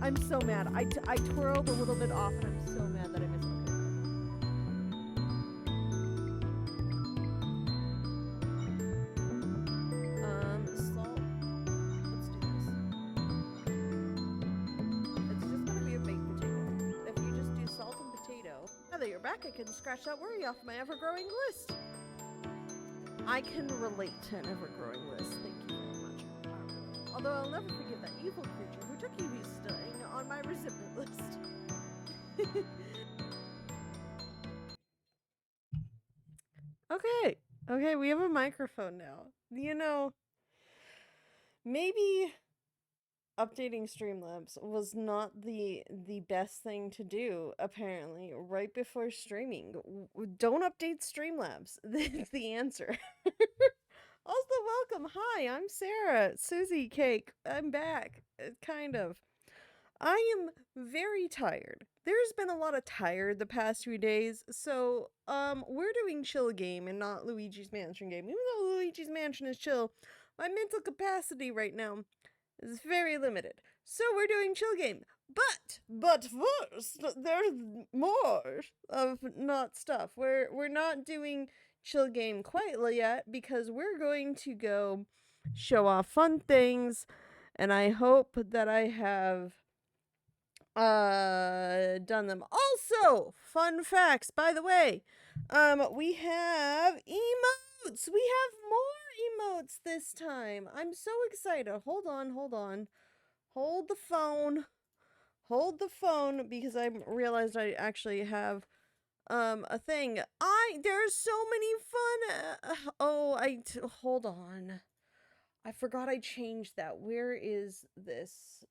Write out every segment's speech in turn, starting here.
I'm so mad. I twirled a little bit off, and I'm so mad that I missed it. Salt. Let's do this. It's just gonna be a baked potato. If you just do salt and potato. Now that you're back, I can scratch that worry off my ever-growing list. I can relate to an ever-growing list. Thank you very much. Although I'll never forget that evil creature who took Evie's stung on my resentment list. Okay, we have a microphone now. You know, maybe updating Streamlabs was not the best thing to do, apparently, right before streaming. Don't update Streamlabs. That's the answer. Also, welcome. Hi, I'm Sarah. Susie Cake. I'm back. Kind of. I am very tired. There's been a lot of tired the past few days, so we're doing chill game and not Luigi's Mansion game. Even though Luigi's Mansion is chill, my mental capacity right now is very limited. So we're doing chill game. But first, there's more of not stuff. We're not doing chill game quite yet because we're going to go show off fun things, and I hope that I have done them. Also, fun facts, by the way, we have emotes. We have more emotes this time. I'm so excited. Hold on. Hold the phone. Hold the phone because I realized I actually have a thing. There's so many fun hold on. I forgot I changed that. Where is this?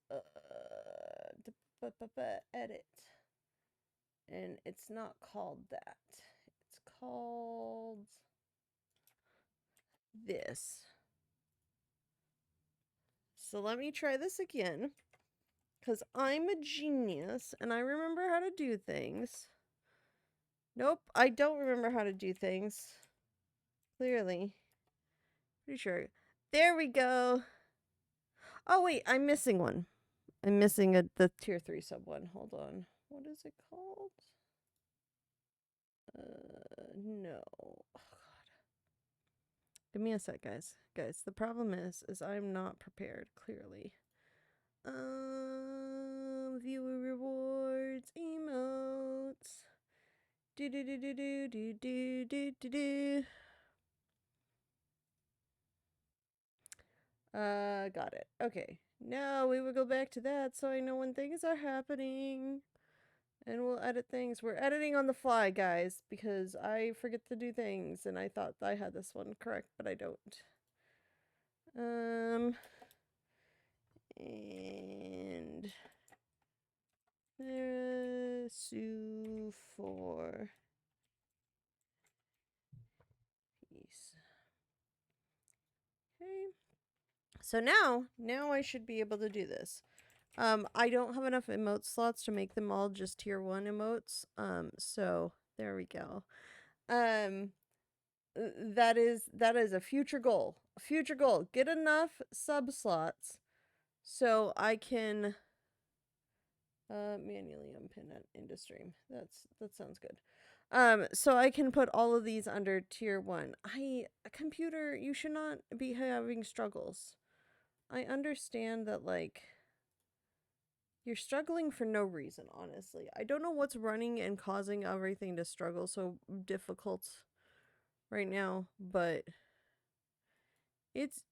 Edit. And it's not called that. It's called this. So let me try this again. Because I'm a genius and I remember how to do things. Nope, I don't remember how to do things. Clearly. Pretty sure. There we go. Oh, wait, I'm missing one. I'm missing the tier 3 sub one. Hold on. What is it called? No. Oh, God. Give me a sec, guys. Guys, the problem is I'm not prepared, clearly. Viewer rewards, emotes. Got it. Okay. Now we will go back to that so I know when things are happening. And we'll edit things. We're editing on the fly, guys, because I forget to do things, and I thought I had this one correct, but I don't. And Sue for peace. Okay. So now I should be able to do this. I don't have enough emote slots to make them all just tier 1 emotes. So there we go. That is a future goal. A future goal. Get enough sub slots so I can manually unpin it into stream. That sounds good. So I can put all of these under tier 1. Computer, you should not be having struggles. I understand that, like, you're struggling for no reason, honestly. I don't know what's running and causing everything to struggle so difficult right now, but it's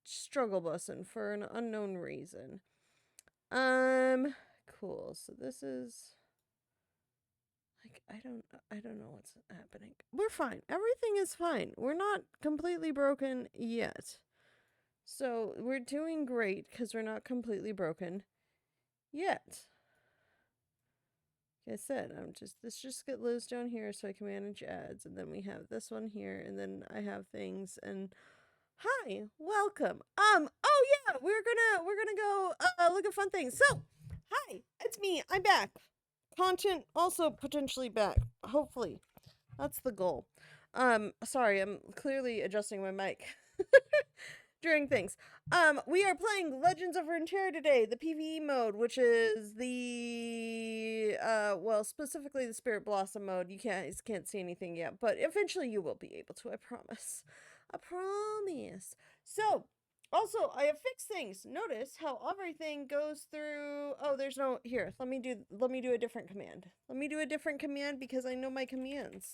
struggle bussing for an unknown reason. Cool. So this is like I don't know what's happening. We're fine. Everything is fine. We're not completely broken yet. So we're doing great because we're not completely broken yet. Like I said, let's just get Liz down here so I can manage ads, and then we have this one here, and then I have things. And hi, welcome. Oh yeah, we're gonna go look at fun things. So hi, it's me. I'm back. Content also potentially back. Hopefully, that's the goal. Sorry, I'm clearly adjusting my mic. during things. We are playing Legends of Runeterra today, the PvE mode, which is the well, specifically the Spirit Blossom mode. You can't see anything yet, but eventually you will be able to, I promise. I promise. So, also, I have fixed things. Notice how everything goes through. Oh, there's no here. Let me do a different command. Let me do a different command because I know my commands.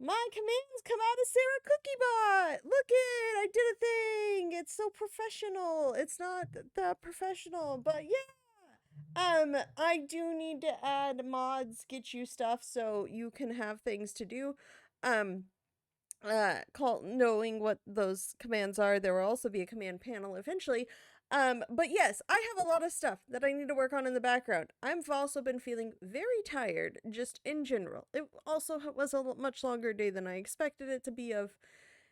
My commands come out of Sarah Cookiebot. Look it, I did a thing. It's so professional. It's not that professional, but yeah. I do need to add mods, get you stuff so you can have things to do. Call knowing what those commands are. There will also be a command panel eventually. But yes, I have a lot of stuff that I need to work on in the background. I've also been feeling very tired, just in general. It also was a much longer day than I expected it to be of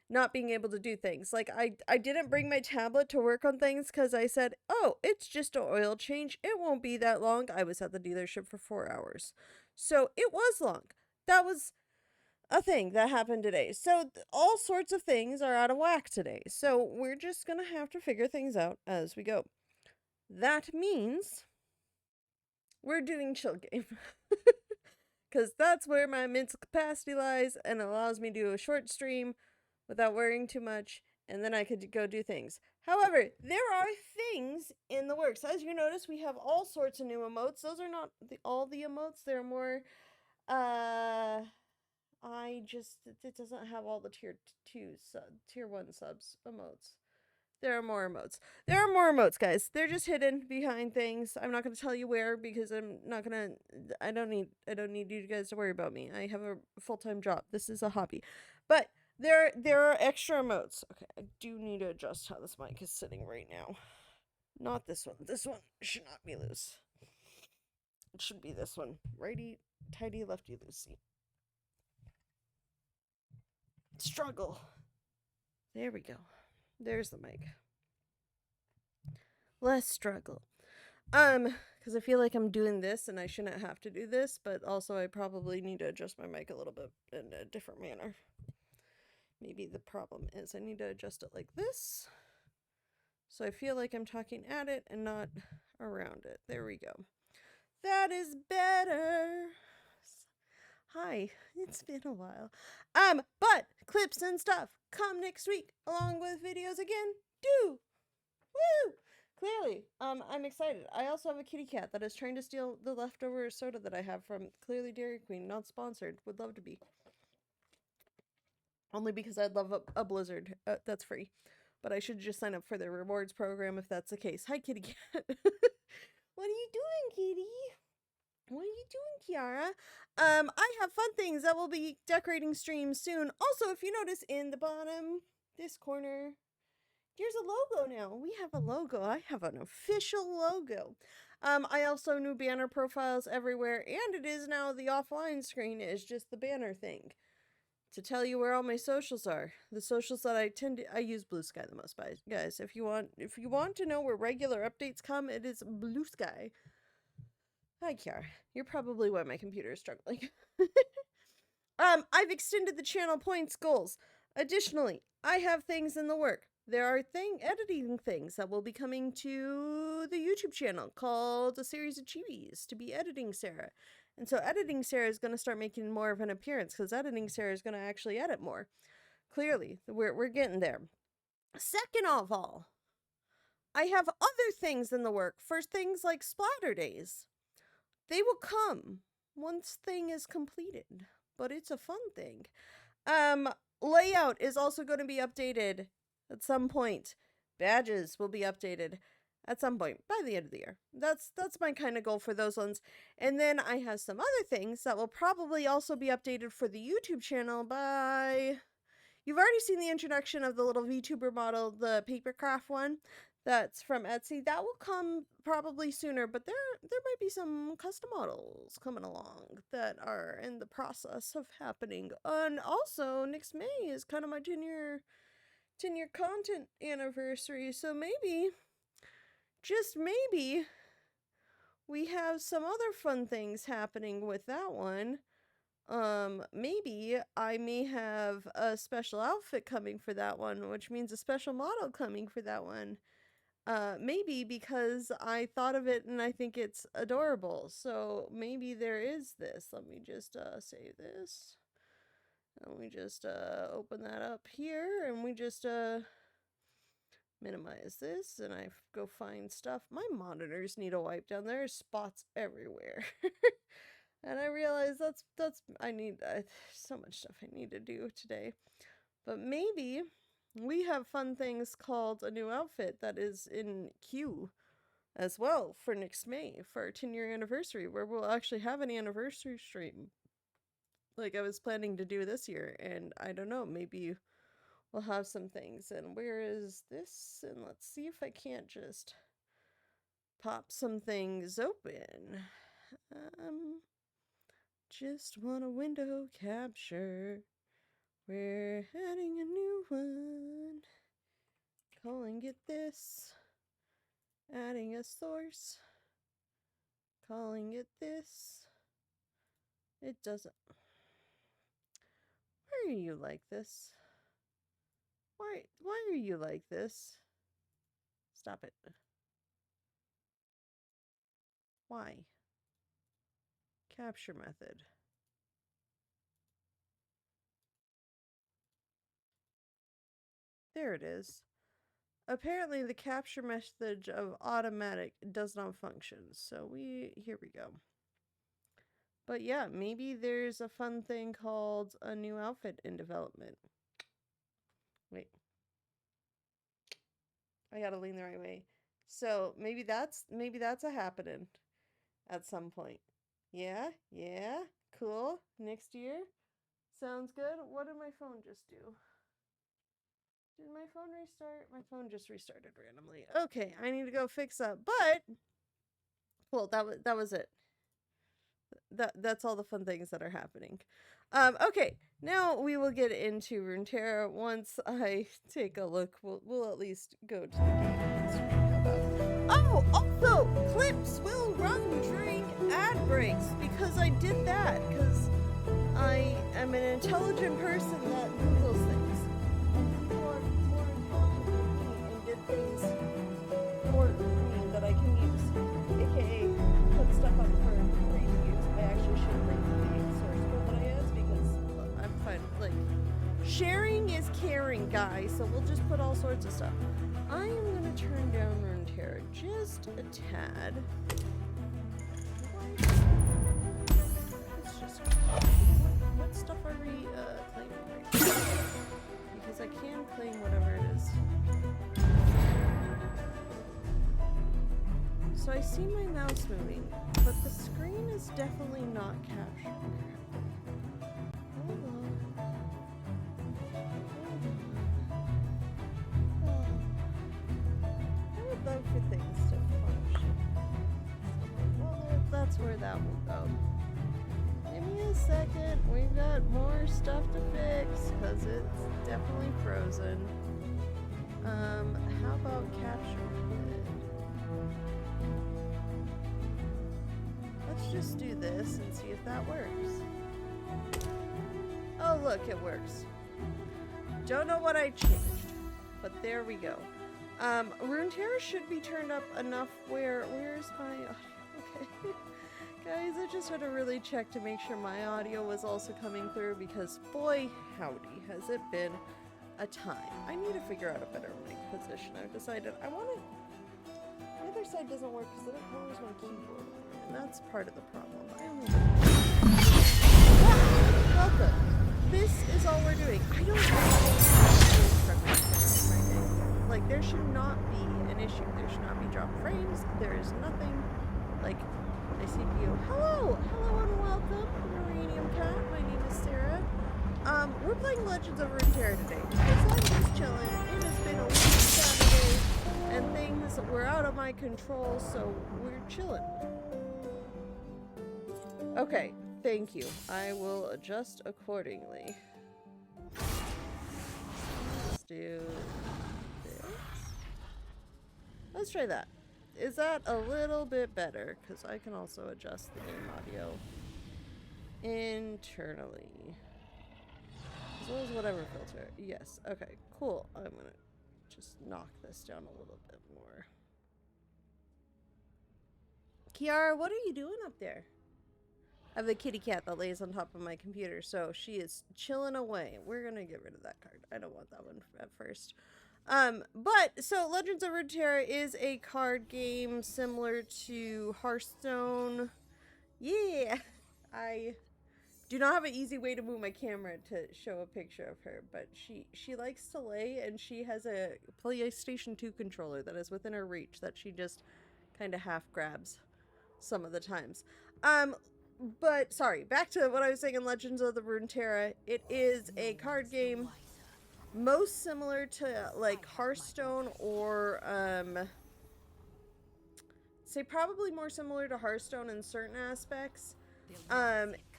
not being able to do things. Like, I didn't bring my tablet to work on things because I said, oh, it's just an oil change. It won't be that long. I was at the dealership for 4 hours. So it was long. That was a thing that happened today. So all sorts of things are out of whack today. So we're just going to have to figure things out as we go. That means we're doing chill game. Because that's where my mental capacity lies and allows me to do a short stream without worrying too much, and then I could go do things. However, there are things in the works. As you notice, we have all sorts of new emotes. Those are not all the emotes. They're more, it doesn't have all the tier 1 subs emotes. There are more emotes. There are more emotes, guys. They're just hidden behind things. I'm not going to tell you where because I'm not going to I don't need you guys to worry about me. I have a full-time job. This is a hobby. But there are extra emotes. Okay, I do need to adjust how this mic is sitting right now. Not this one. This one should not be loose. It should be this one. Righty tighty, lefty loosey. Struggle. There we go. There's the mic. Less struggle. Because I feel like I'm doing this and I shouldn't have to do this, but also I probably need to adjust my mic a little bit in a different manner. Maybe the problem is I need to adjust it like this. So I feel like I'm talking at it and not around it. There we go. That is better. Hi, it's been a while. But clips and stuff come next week along with videos again. Woo! Clearly, I'm excited. I also have a kitty cat that is trying to steal the leftover soda that I have from Clearly Dairy Queen. Not sponsored. Would love to be. Only because I'd love a Blizzard. That's free. But I should just sign up for their rewards program if that's the case. Hi, kitty cat. What are you doing, kitty? What are you doing, Kiara? I have fun things that will be decorating streams soon. Also, if you notice in the bottom, this corner, there's a logo now. We have a logo. I have an official logo. I also new banner profiles everywhere, and it is now the offline screen is just the banner thing to tell you where all my socials are. The socials that I use BlueSky the most, guys. If you want to know where regular updates come, it is BlueSky. Hi, Kiara. You're probably why my computer is struggling. I've extended the channel points goals. Additionally, I have things in the work. There are editing things that will be coming to the YouTube channel called A Series of Chibis to be editing Sarah. And so editing Sarah is going to start making more of an appearance because editing Sarah is going to actually edit more. Clearly, we're getting there. Second of all, I have other things in the work for things like splatter days. They will come once thing is completed, but it's a fun thing. Layout is also going to be updated at some point. Badges will be updated at some point by the end of the year. That's my kind of goal for those ones. And then I have some other things that will probably also be updated for the YouTube channel by... You've already seen the introduction of the little VTuber model, the papercraft one. That's from Etsy. That will come probably sooner, but there might be some custom models coming along that are in the process of happening. And also, next May is kind of my 10-year content anniversary, so maybe, just maybe, we have some other fun things happening with that one. maybe I may have a special outfit coming for that one, which means a special model coming for that one. Maybe because I thought of it and I think it's adorable. So maybe there is this. Let me just save this. And we just open that up here and we just minimize this and I go find stuff. My monitors need a wipe down. There's spots everywhere. And I realize I need so much stuff I need to do today. But maybe we have fun things called a new outfit that is in queue as well for next May for our 10-year anniversary, where we'll actually have an anniversary stream like I was planning to do this year. And I don't know, maybe we'll have some things. And where is this? And let's see if I can't just pop some things open. Just want a window capture. We're adding a new one. Calling it this. Adding a source. Calling it this. It doesn't. Why are you like this? Why are you like this? Stop it. Why? Capture method. There it is. Apparently the capture method of automatic does not function. So here we go. But yeah, maybe there's a fun thing called a new outfit in development. Wait. I gotta lean the right way. So maybe that's a happening at some point. Yeah, cool. Next year. Sounds good. What did my phone just do? Did my phone restart? My phone just restarted randomly. Okay, I need to go fix that. But cool, that was it. That's all the fun things that are happening. Okay, now we will get into Runeterra. Once I take a look, we'll at least go to the game. Oh, also, clips will run during ad breaks because I did that because I am an intelligent person that Googles things more intelligent than me and did things for me that I can use, aka put stuff up for free to use. I actually should link the source code that I use because I'm fine. Like, sharing is caring, guys. So we'll just put all sorts of stuff. I am gonna turn down Runeterra just a tad. It's just what stuff are we claiming right now? Because I can claim whatever it is. So I see my mouse moving, but the screen is definitely not capturing. Hold on. I would love for things to function. Well, that's where that will go. Give me a second. We've got more stuff to fix because it's definitely frozen. How about capture method? Let's just do this and see if that works. Oh, look, it works. Don't know what I changed, but there we go. Runeterra should be turned up enough where's my audio? Okay. Guys, I just had to really check to make sure my audio was also coming through because boy, howdy, has it been a time. I need to figure out a better mic position. I've decided I want it. The other side doesn't work because I don't use my keyboard, and that's part of the problem. I only welcome. This is all we're doing. I don't know. Like, there should not be an issue. There should not be drop frames. There is nothing. Like, my CPU. Hello and welcome, Uranium Cat. My name is Sarah. We're playing Legends of Runeterra today because I'm just chilling. It has been a week Saturday, and things were out of my control, so we're chilling. Okay, thank you. I will adjust accordingly. Let's do this. Let's try that. Is that a little bit better? Because I can also adjust the game audio internally. As well as whatever filter. Yes. Okay, cool. I'm gonna just knock this down a little bit more. Kiara, what are you doing up there? I have a kitty cat that lays on top of my computer, so she is chilling away. We're gonna get rid of that card. I don't want that one at first. But, so Legends of Runeterra is a card game similar to Hearthstone. Yeah! I do not have an easy way to move my camera to show a picture of her, but she likes to lay, and she has a PlayStation 2 controller that is within her reach that she just kind of half grabs some of the times. But sorry, back to what I was saying in Legends of the Runeterra. It is a card game most similar to like Hearthstone, or say probably more similar to Hearthstone in certain aspects.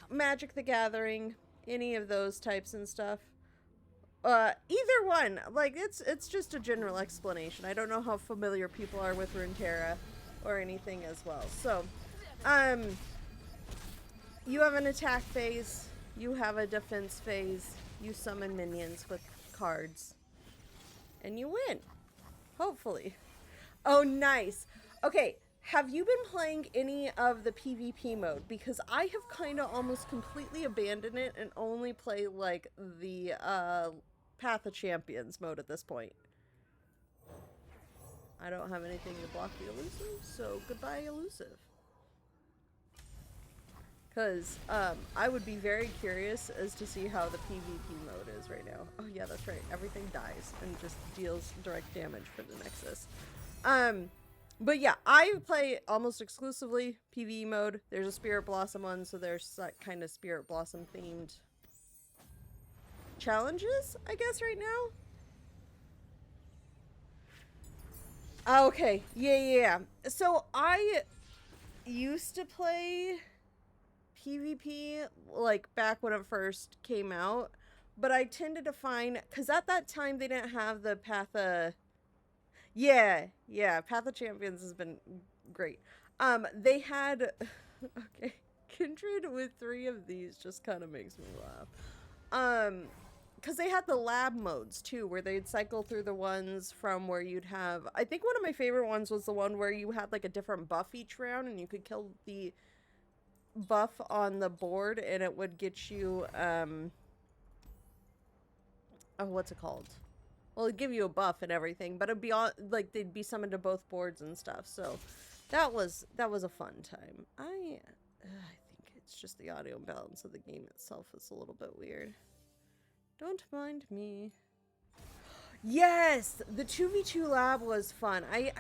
Magic the Gathering, any of those types and stuff. Either one. Like it's just a general explanation. I don't know how familiar people are with Runeterra or anything as well. So, you have an attack phase, you have a defense phase, you summon minions with cards, and you win. Hopefully. Oh, nice. Okay, have you been playing any of the PvP mode? Because I have kind of almost completely abandoned it and only play, like, the, Path of Champions mode at this point. I don't have anything to block the elusive, so goodbye elusive. Because, I would be very curious as to see how the PvP mode is right now. Oh yeah, that's right. Everything dies and just deals direct damage for the Nexus. But yeah, I play almost exclusively PvE mode. There's a Spirit Blossom one, so there's that kind of Spirit Blossom themed challenges, I guess, right now. Okay, yeah. So I used to play PvP like back when it first came out, but I tended to find, because at that time they didn't have the Path of Path of Champions has been great. They had okay, Kindred with 3 of these just kind of makes me laugh. Because they had the lab modes too, where they'd cycle through the ones from where you'd have, I think one of my favorite ones was the one where you had like a different buff each round and you could kill the buff on the board and it would get you oh, what's it called? Well, it'd give you a buff and everything, but it'd be on, like, they'd be summoned to both boards and stuff. So that was a fun time. I think it's just the audio balance of the game itself is a little bit weird. Don't mind me. Yes, the 2v2 lab was fun. I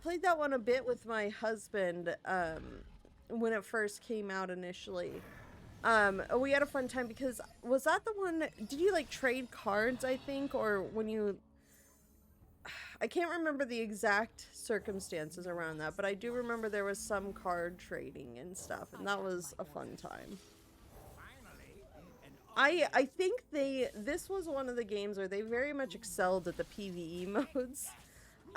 played that one a bit with my husband when it first came out initially. We had a fun time because, was that the one, did you like trade cards, I think, or when you, I can't remember the exact circumstances around that, but I do remember there was some card trading and stuff, and that was a fun time. I think this was one of the games where they very much excelled at the PvE modes.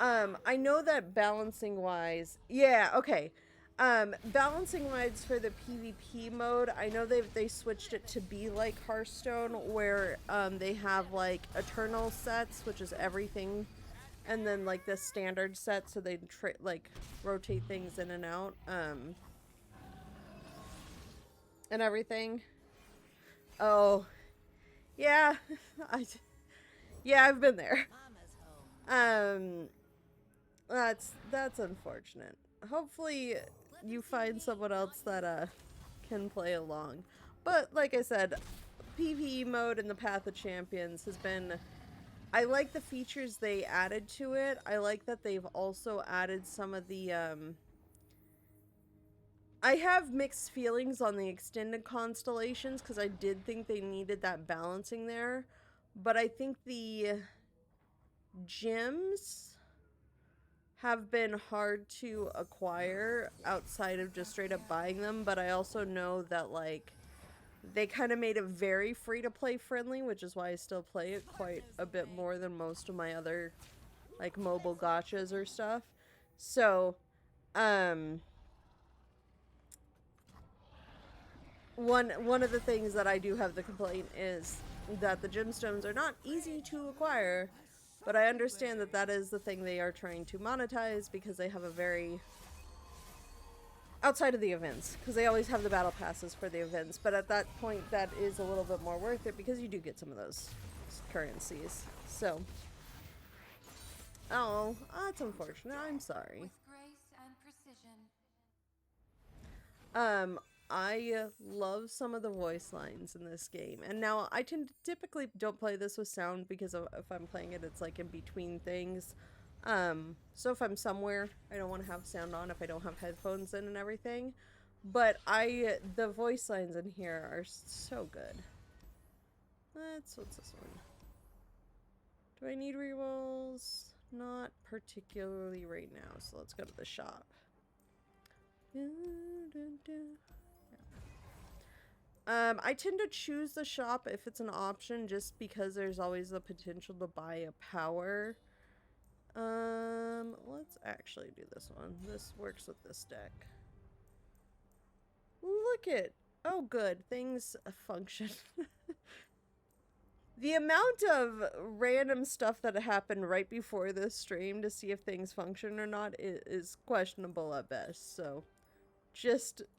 I know that balancing wise, yeah, okay. Balancing wise for the PvP mode, I know they switched it to be like Hearthstone, where they have like eternal sets, which is everything, and then like the standard set, so they like rotate things in and out, and everything. Oh, yeah, I've been there. That's unfortunate. Hopefully you find someone else that can play along. But like I said, PvE mode in the Path of Champions has been, I like the features they added to it. I like that they've also added some of the I have mixed feelings on the extended constellations because I did think they needed that balancing there, but I think the gems have been hard to acquire outside of just straight up buying them, but I also know that like they kind of made it very free to play friendly, which is why I still play it quite a bit more than most of my other like mobile gachas or stuff. So one of the things that I do have the complaint is that the gemstones are not easy to acquire, but I understand that that is the thing they are trying to monetize because they have a very outside of the events, because they always have the battle passes for the events, but at that point that is a little bit more worth it because you do get some of those currencies. So oh, that's unfortunate. I'm sorry. With grace and precision. I love some of the voice lines in this game, and now I typically don't play this with sound because if I'm playing it, it's like in between things. So if I'm somewhere, I don't want to have sound on if I don't have headphones in and everything. But the voice lines in here are so good. What's this one? Do I need rerolls? Not particularly right now, so let's go to the shop. I tend to choose the shop if it's an option just because there's always the potential to buy a power. Let's actually do this one. This works with this deck. Look it. Oh, good. Things function. The amount of random stuff that happened right before this stream to see if things function or not is questionable at best. So,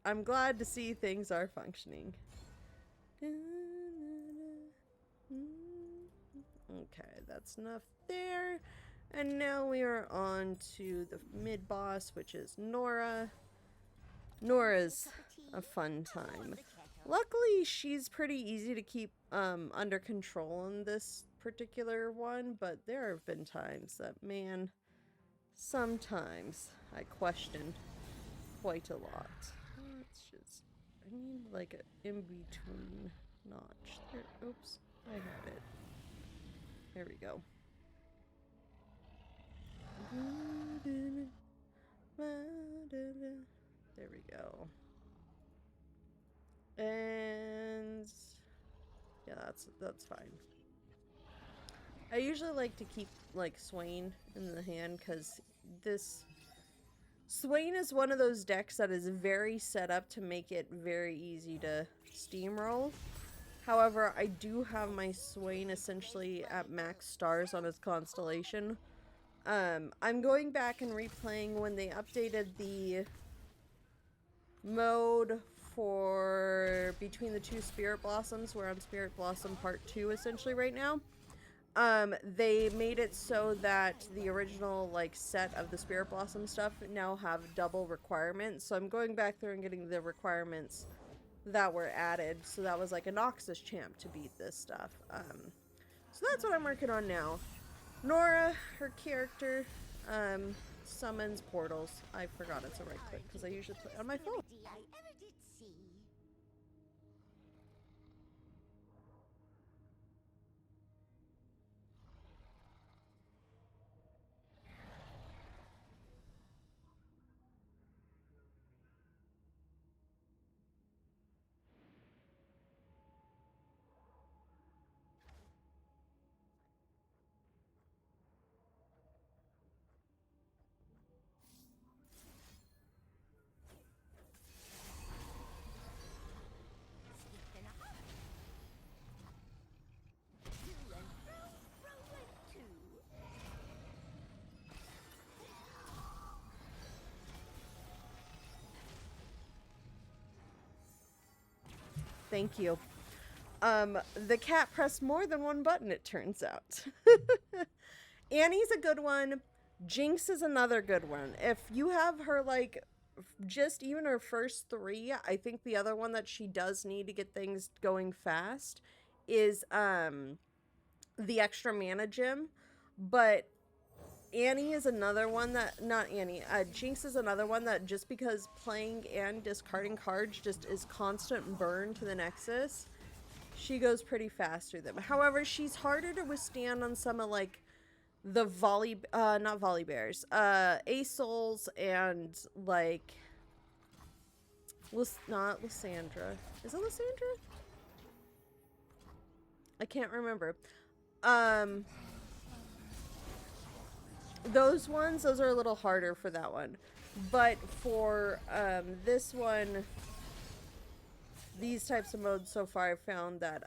I'm glad to see things are functioning. Okay, that's enough there. And now we are on to the mid-boss, which is Nora. Nora's a fun time. Luckily, she's pretty easy to keep under control in this particular one, but there have been times that, man, sometimes I questioned quite a lot. I need like an in-between notch. There, oops, I had it. There we go. There we go. And yeah, that's fine. I usually like to keep like Swain in the hand because Swain is one of those decks that is very set up to make it very easy to steamroll. However, I do have my Swain essentially at max stars on his constellation. I'm going back and replaying when they updated the mode for between the two Spirit Blossoms. We're on Spirit Blossom Part 2 essentially right now. They made it so that the original like set of the Spirit Blossom stuff now have double requirements. So I'm going back through and getting the requirements that were added. So that was like a Noxus champ to beat this stuff. So that's what I'm working on now. Nora, her character, summons portals. I forgot it's a right click because I usually play on my phone. Thank you. The cat pressed more than one button, it turns out. Annie's a good one. Jinx is another good one. If you have her, like, just even her first three, I think the other one that she does need to get things going fast is, the extra mana gem. But Annie is another one that, not Annie, Jinx is another one that just because playing and discarding cards just is constant burn to the Nexus, she goes pretty fast through them. However, she's harder to withstand on some of like the not volley bears, Souls and like, not Lysandra. Is it Lysandra? I can't remember. Those are a little harder for that one. But for this one, these types of modes so far, I've found that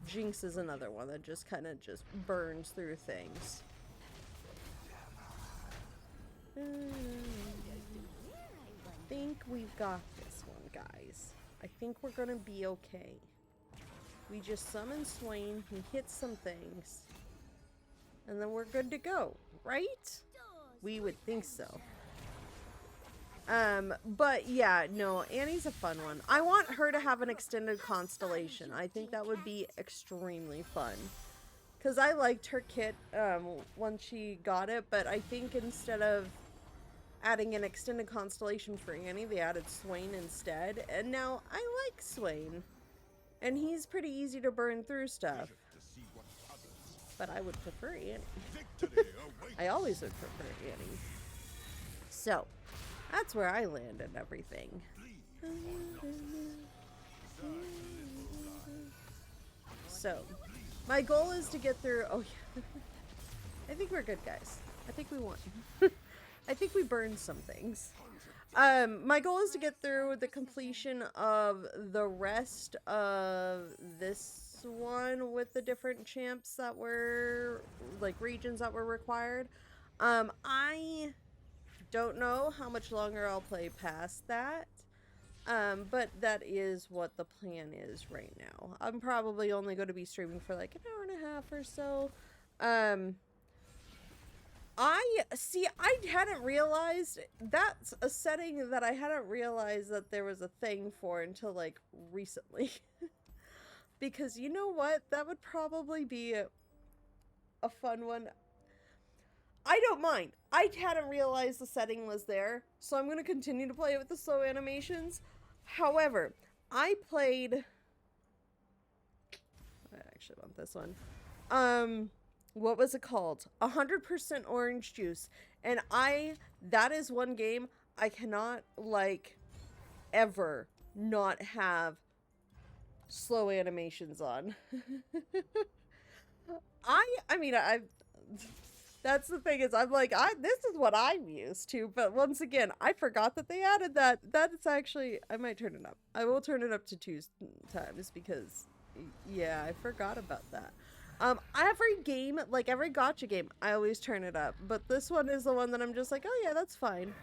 Jinx is another one that just kind of just burns through things. I think we've got this one, guys. I think we're gonna be okay. We just summon Swain, he hits some things, and then we're good to go, right? We would think so. But yeah, no, Annie's a fun one. I want her to have an extended constellation. I think that would be extremely fun. Because I liked her kit, once she got it, but I think instead of adding an extended constellation for Annie, they added Swain instead. And now I like Swain. And he's pretty easy to burn through stuff. But I would prefer Annie. I always would prefer Annie. So, that's where I land and everything. So, my goal is to get through... Oh, yeah. I think we're good, guys. I think we won. I think we burned some things. My goal is to get through the completion of the rest of this one with the different champs that were... like, regions that were required. I don't know how much longer I'll play past that. But that is what the plan is right now. I'm probably only going to be streaming for like an hour and a half or so. I hadn't realized that's a setting that I hadn't realized that there was a thing for until like recently. Because you know what? That would probably be a fun one. I don't mind. I hadn't realized the setting was there, so I'm going to continue to play it with the slow animations. However, I played... I actually want this one. What was it called? 100% Orange Juice. And that is one game I cannot, like, ever not have slow animations on. I mean, that's the thing is, I'm like, this is what I'm used to. But once again, I forgot that they added that. That is actually, I might turn it up. I will turn it up to 2 times because, yeah, I forgot about that. Every game, like every gacha game, I always turn it up. But this one is the one that I'm just like, oh yeah, that's fine.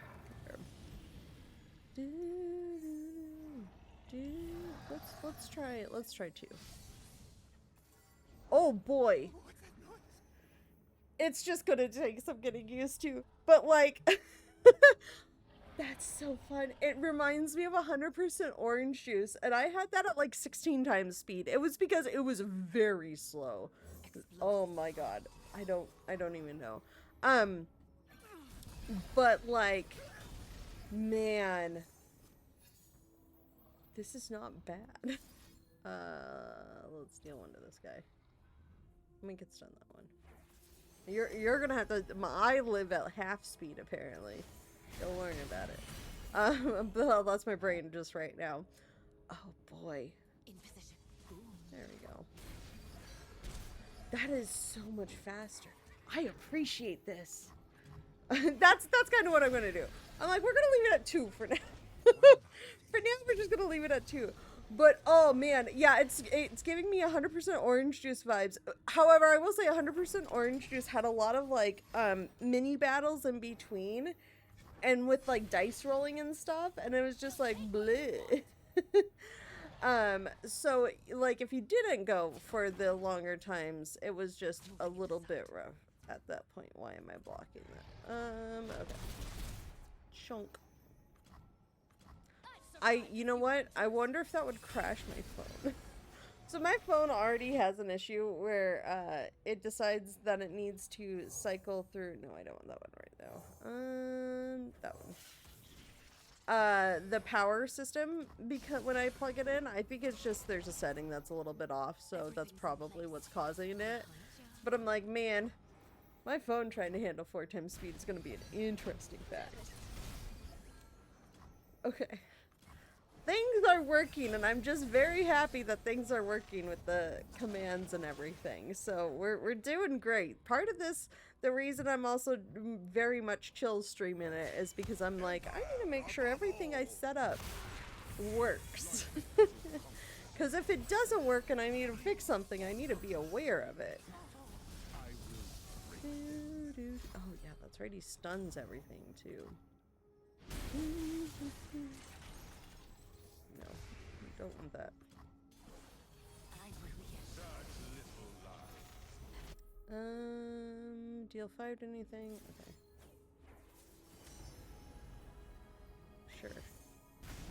Let's try it. Let's try 2. Oh boy. It's just gonna take some getting used to. But like, that's so fun. It reminds me of 100% Orange Juice. And I had that at like 16 times speed. It was because it was very slow. Oh my god. I don't even know. But like, man, this is not bad. Let's deal into this guy. Let me get stun that one. You're gonna have to... I live at half speed, apparently. Go learn about it. But that's my brain just right now. Oh, boy. In position. There we go. That is so much faster. I appreciate this. That's kind of what I'm gonna do. I'm like, we're gonna leave it at 2 for now. For now, we're just gonna leave it at 2. But, oh man, yeah, it's giving me 100% Orange Juice vibes. However, I will say 100% Orange Juice had a lot of, like, mini battles in between. And with, like, dice rolling and stuff. And it was just like, bleh. So, like, if you didn't go for the longer times, it was just a little bit rough at that point. Why am I blocking that? Okay. Chunk. You know what? I wonder if that would crash my phone. So my phone already has an issue where it decides that it needs to cycle through. No, I don't want that one right now. That one. The power system, because when I plug it in, I think it's just there's a setting that's a little bit off, so that's probably what's causing it. But I'm like, man, my phone trying to handle 4 times speed is going to be an interesting fact. Okay. Things are working, and I'm just very happy that things are working with the commands and everything. So we're doing great. Part of this, the reason I'm also very much chill streaming it is because I'm like, I need to make sure everything I set up works. Because if it doesn't work and I need to fix something, I need to be aware of it. Oh yeah, that's right, he stuns everything too. No, I don't want that. Deal 5 to anything? Okay. Sure.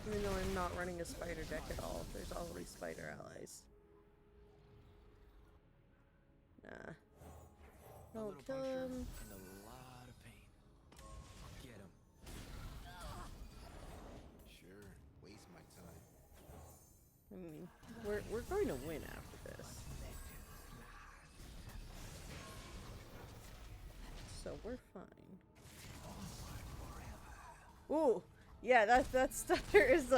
Even though I'm not running a spider deck at all, there's always spider allies. Nah. Don't kill him. In a lot of pain. Get him. Sure, waste my time. I mean, we're going to win after this. So we're fine. Ooh, yeah, that stutter is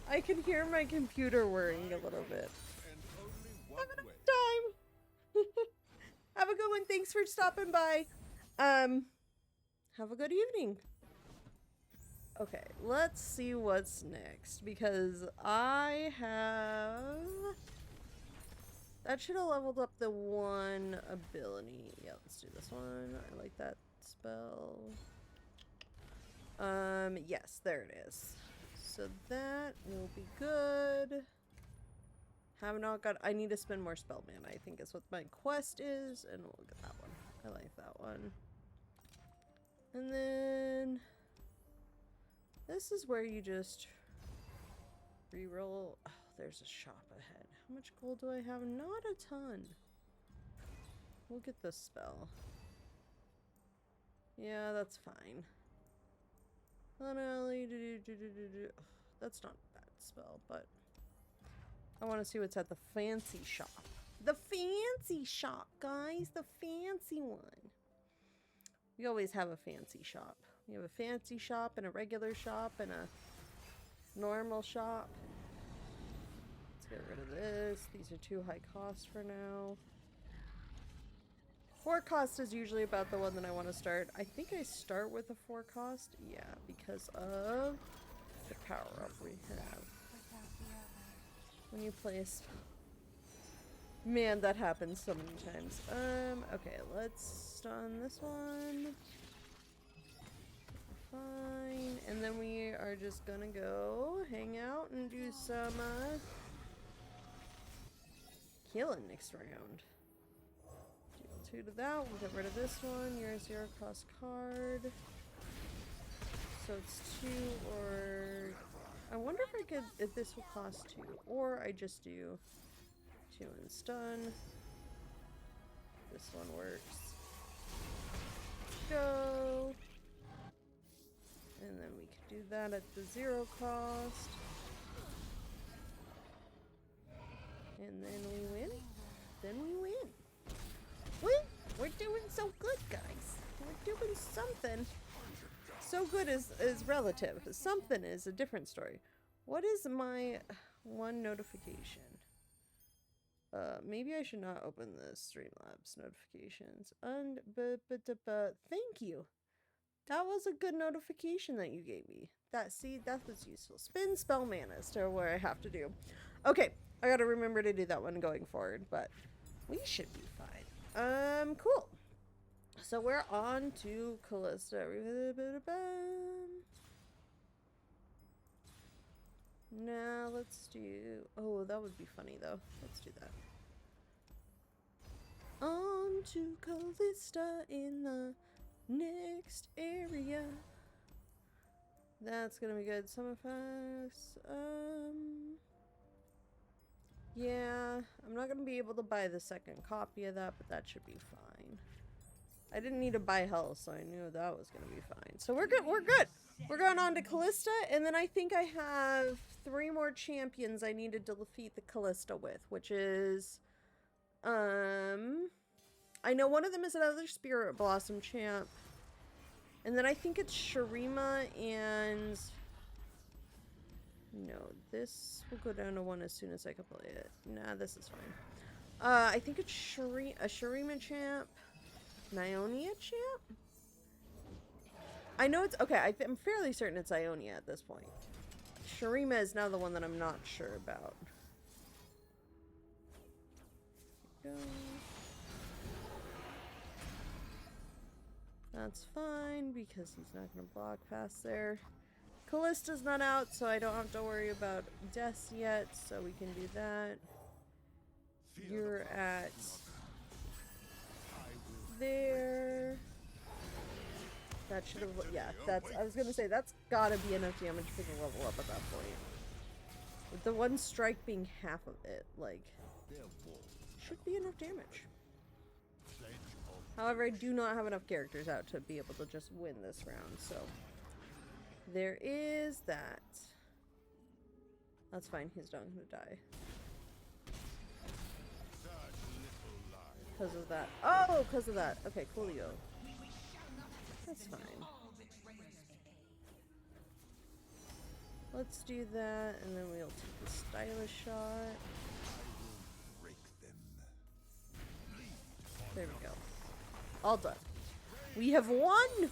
I can hear my computer whirring a little bit. Have enough time. Have a good one. Thanks for stopping by. Have a good evening. Okay, let's see what's next because I have. That should have leveled up the one ability. Yeah, let's do this one. I like that spell. Yes, there it is. So that will be good. Have not got. I need to spend more spell mana, I think is what my quest is, and we'll get that one. I like that one. And then this is where you just reroll. Oh, there's a shop ahead. How much gold do I have? Not a ton. We'll get this spell. Yeah, that's fine. That's not a bad spell, but I want to see what's at the fancy shop. The fancy shop, guys. The fancy one. We always have a fancy shop. We have a fancy shop and a regular shop and a normal shop. Let's get rid of this. These are too high cost for now. 4 cost is usually about the one that I want to start. I think I start with a 4 cost. Yeah, because of the power up we have. When you play a spell. Man, that happens so many times. Okay, let's stun this one. Fine. And then we are just gonna go hang out and do some killing next round. Deal 2 to that. We'll get rid of this one. You're a 0 cost card. So it's 2 or I wonder if I could if this will cost 2. Or I just do 2 and stun. This one works. Go. And then we can do that at the 0 cost. And then we win. Then we win. Win! We're doing so good, guys. We're doing something. So good is relative. Something is a different story. What is my one notification? Maybe I should not open the Streamlabs notifications. Thank you. That was a good notification that you gave me. That was useful. Spin spell mana is to where I have to do. Okay, I gotta remember to do that one going forward, but we should be fine. Cool. So we're on to Callista. Now let's do. Oh, that would be funny though. Let's do that. On to Callista in the next area. That's gonna be good. Some effects. Yeah, I'm not gonna be able to buy the second copy of that, but that should be fine. I didn't need to buy health, so I knew that was gonna be fine. So we're good. We're good. We're going on to Callista, and then I think I have 3 more champions I need to defeat the Callista with, which is, I know one of them is another Spirit Blossom champ, and then I think it's Shurima and, no, this will go down to 1 as soon as I can play it. Nah, this is fine. I think it's a Shurima champ, Nionia champ. I know it's okay. I'm fairly certain it's Ionia at this point. Shurima is now the one that I'm not sure about. Go. That's fine because he's not going to block past there. Callista's not out, so I don't have to worry about deaths yet, so we can do that. You're at there. That should have, yeah, that's, I was gonna say, that's gotta be enough damage for the level up at that point. With the one strike being half of it, like, should be enough damage. However, I do not have enough characters out to be able to just win this round, so there is that. That's fine, he's not gonna die. Because of that. Oh, because of that. Okay, coolio. That's fine. Let's do that, and then we'll take the stylish shot. There we go. All done. We have won!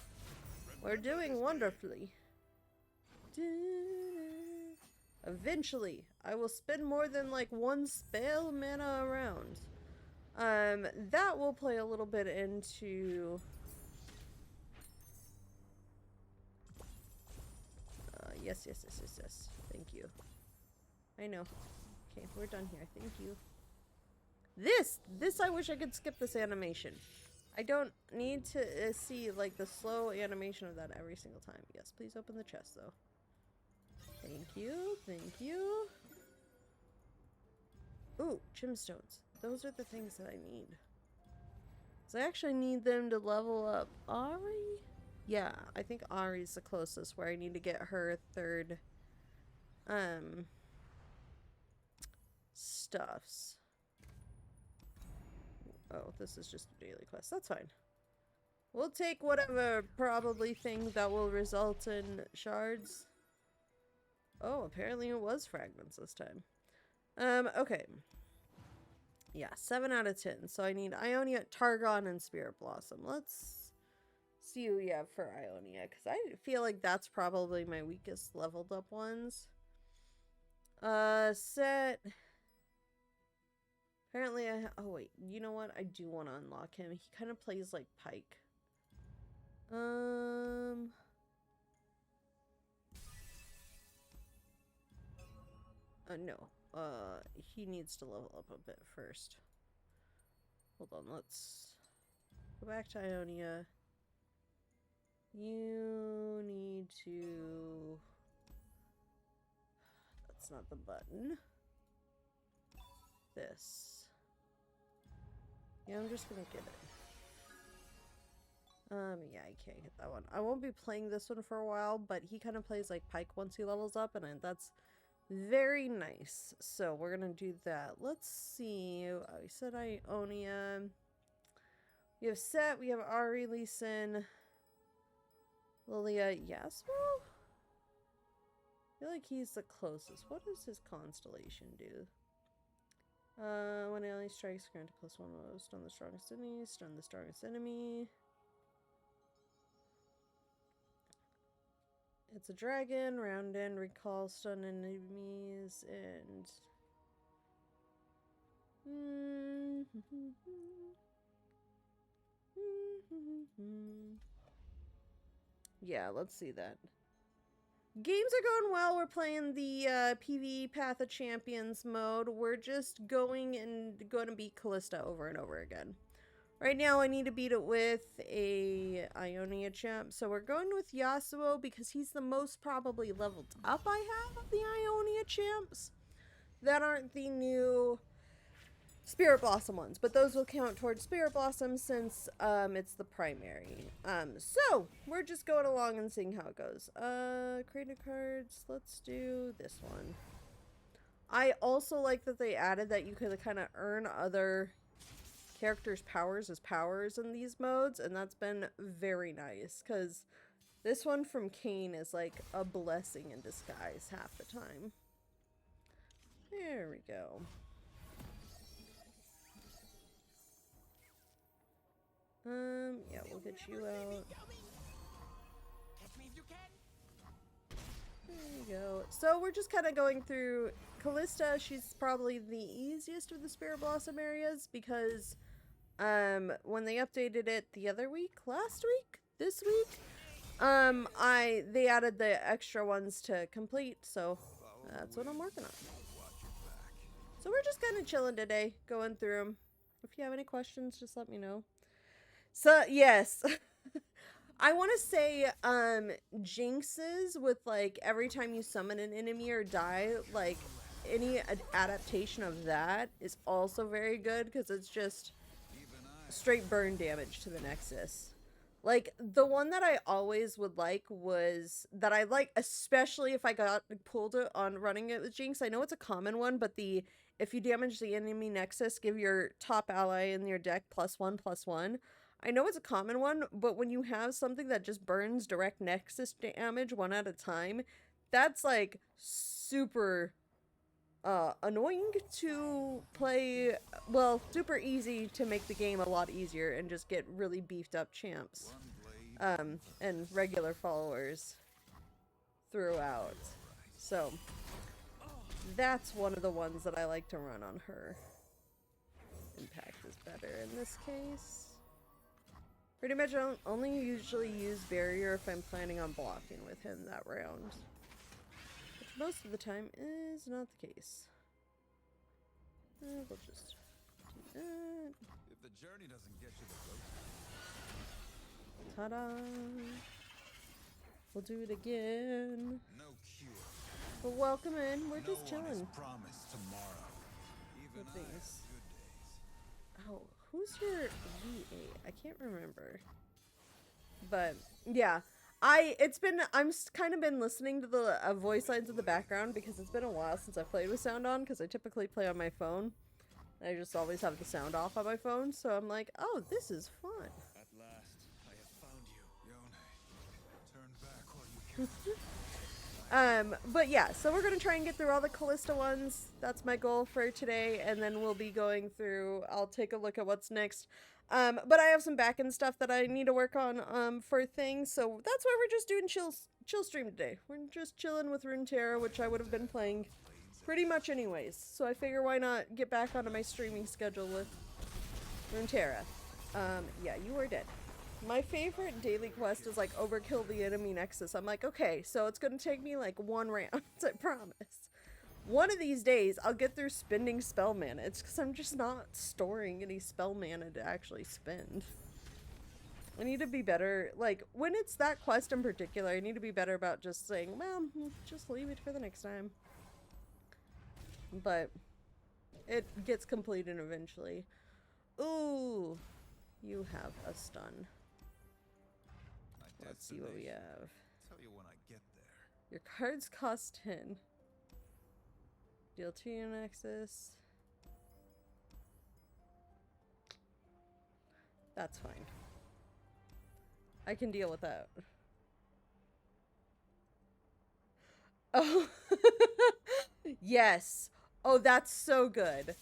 We're doing wonderfully. Eventually, I will spend more than like one spell mana around. That will play a little bit into... yes. Thank you. I know. Okay, we're done here. Thank you. This I wish I could skip this animation. I don't need to see, like, the slow animation of that every single time. Yes, please open the chest, though. Thank you. Thank you. Ooh, gemstones. Those are the things that I need. So I actually need them to level up Ari? Yeah, I think Ari's the closest where I need to get her third stuffs. Oh, this is just a daily quest. That's fine. We'll take whatever probably thing that will result in shards. Oh, apparently it was fragments this time. Okay. Yeah, 7 out of 10. So I need Ionia, Targon, and Spirit Blossom. Let's see who we have for Ionia, because I feel like that's probably my weakest leveled up ones. Set. Apparently oh wait, you know what? I do want to unlock him. He kind of plays like Pike. No. He needs to level up a bit first. Hold on, let's go back to Ionia. You need to... That's not the button. This. Yeah, I'm just gonna get it. Yeah, I can't get that one. I won't be playing this one for a while, but he kind of plays like Pike once he levels up, and that's very nice. So we're gonna do that. Let's see. We said Ionia. We have Set. We have Ari, Lee Sin, Lilia, Yasuo? I feel like he's the closest. What does his constellation do? When ally strikes, granted +1 stun the strongest enemy. Stun the strongest enemy. It's a dragon. Round end, recall stun enemies, and... yeah, let's see that. Games are going well. We're playing the PvE Path of Champions mode. We're just going to beat Callista over and over again. Right now, I need to beat it with a Ionia champ. So we're going with Yasuo because he's the most probably leveled up I have of the Ionia champs. That aren't the new Spirit Blossom ones, but those will count towards Spirit Blossom since it's the primary. So we're just going along and seeing how it goes. Creative cards, let's do this one. I also like that they added that you could kind of earn other characters' powers as powers in these modes, and that's been very nice because this one from Kayn is like a blessing in disguise half the time. There we go. Yeah, we'll get you out. So we're just kind of going through Callista. She's probably the easiest of the Spirit Blossom areas because when they updated it the other week, last week, this week, they added the extra ones to complete, so that's what I'm working on. So we're just kind of chilling today, going through them. If you have any questions, just let me know. So, yes. I want to say, jinxes with, like, every time you summon an enemy or die, like, any adaptation of that is also very good, because it's just straight burn damage to the Nexus. Like, the one that I always would like was, that I like, especially if I got pulled on running it with Jinx. I know it's a common one, but if you damage the enemy Nexus, give your top ally in your deck +1/+1. I know it's a common one, but when you have something that just burns direct Nexus damage one at a time, that's like super annoying to play. Well, super easy to make the game a lot easier and just get really beefed up champs and regular followers throughout. So that's one of the ones that I like to run on her. Impact is better in this case. Pretty much I only usually use barrier if I'm planning on blocking with him that round. Which most of the time is not the case. We'll just do that. If the journey doesn't get you the Ta-da! We'll do it again. no cure. But welcome in, we're just No one is chilling. promised tomorrow. Even With I have these. good days. Oh, who's your VA? I can't remember. But yeah, I'm kind of been listening to the voice lines in the background because it's been a while since I played with sound on, because I typically play on my phone. I just always have the sound off on my phone, so I'm like, oh, this is fun. At last, I have found you. Yone, turn back while you can. But yeah, so we're gonna try and get through all the Callista ones. That's my goal for today, and then we'll be going through, I'll take a look at what's next. But I have some back-end stuff that I need to work on, for things, so that's why we're just doing chill stream today. We're just chilling with Runeterra, which I would have been playing pretty much anyways, so I figure why not get back onto my streaming schedule with Runeterra. Yeah, you are dead. My favorite daily quest is like overkill the enemy Nexus. I'm like, okay, so it's gonna take me like one round, I promise. One of these days, I'll get through spending spell mana. It's because I'm just not storing any spell mana to actually spend. I need to be better, like, when it's that quest in particular, I need to be better about just saying, well, just leave it for the next time. But it gets completed eventually. Ooh, you have a stun. Let's see what we have. Tell you when I get there. Your cards cost 10. Deal 2 in Nexus. That's fine. I can deal with that. Oh. Yes. Oh, that's so good.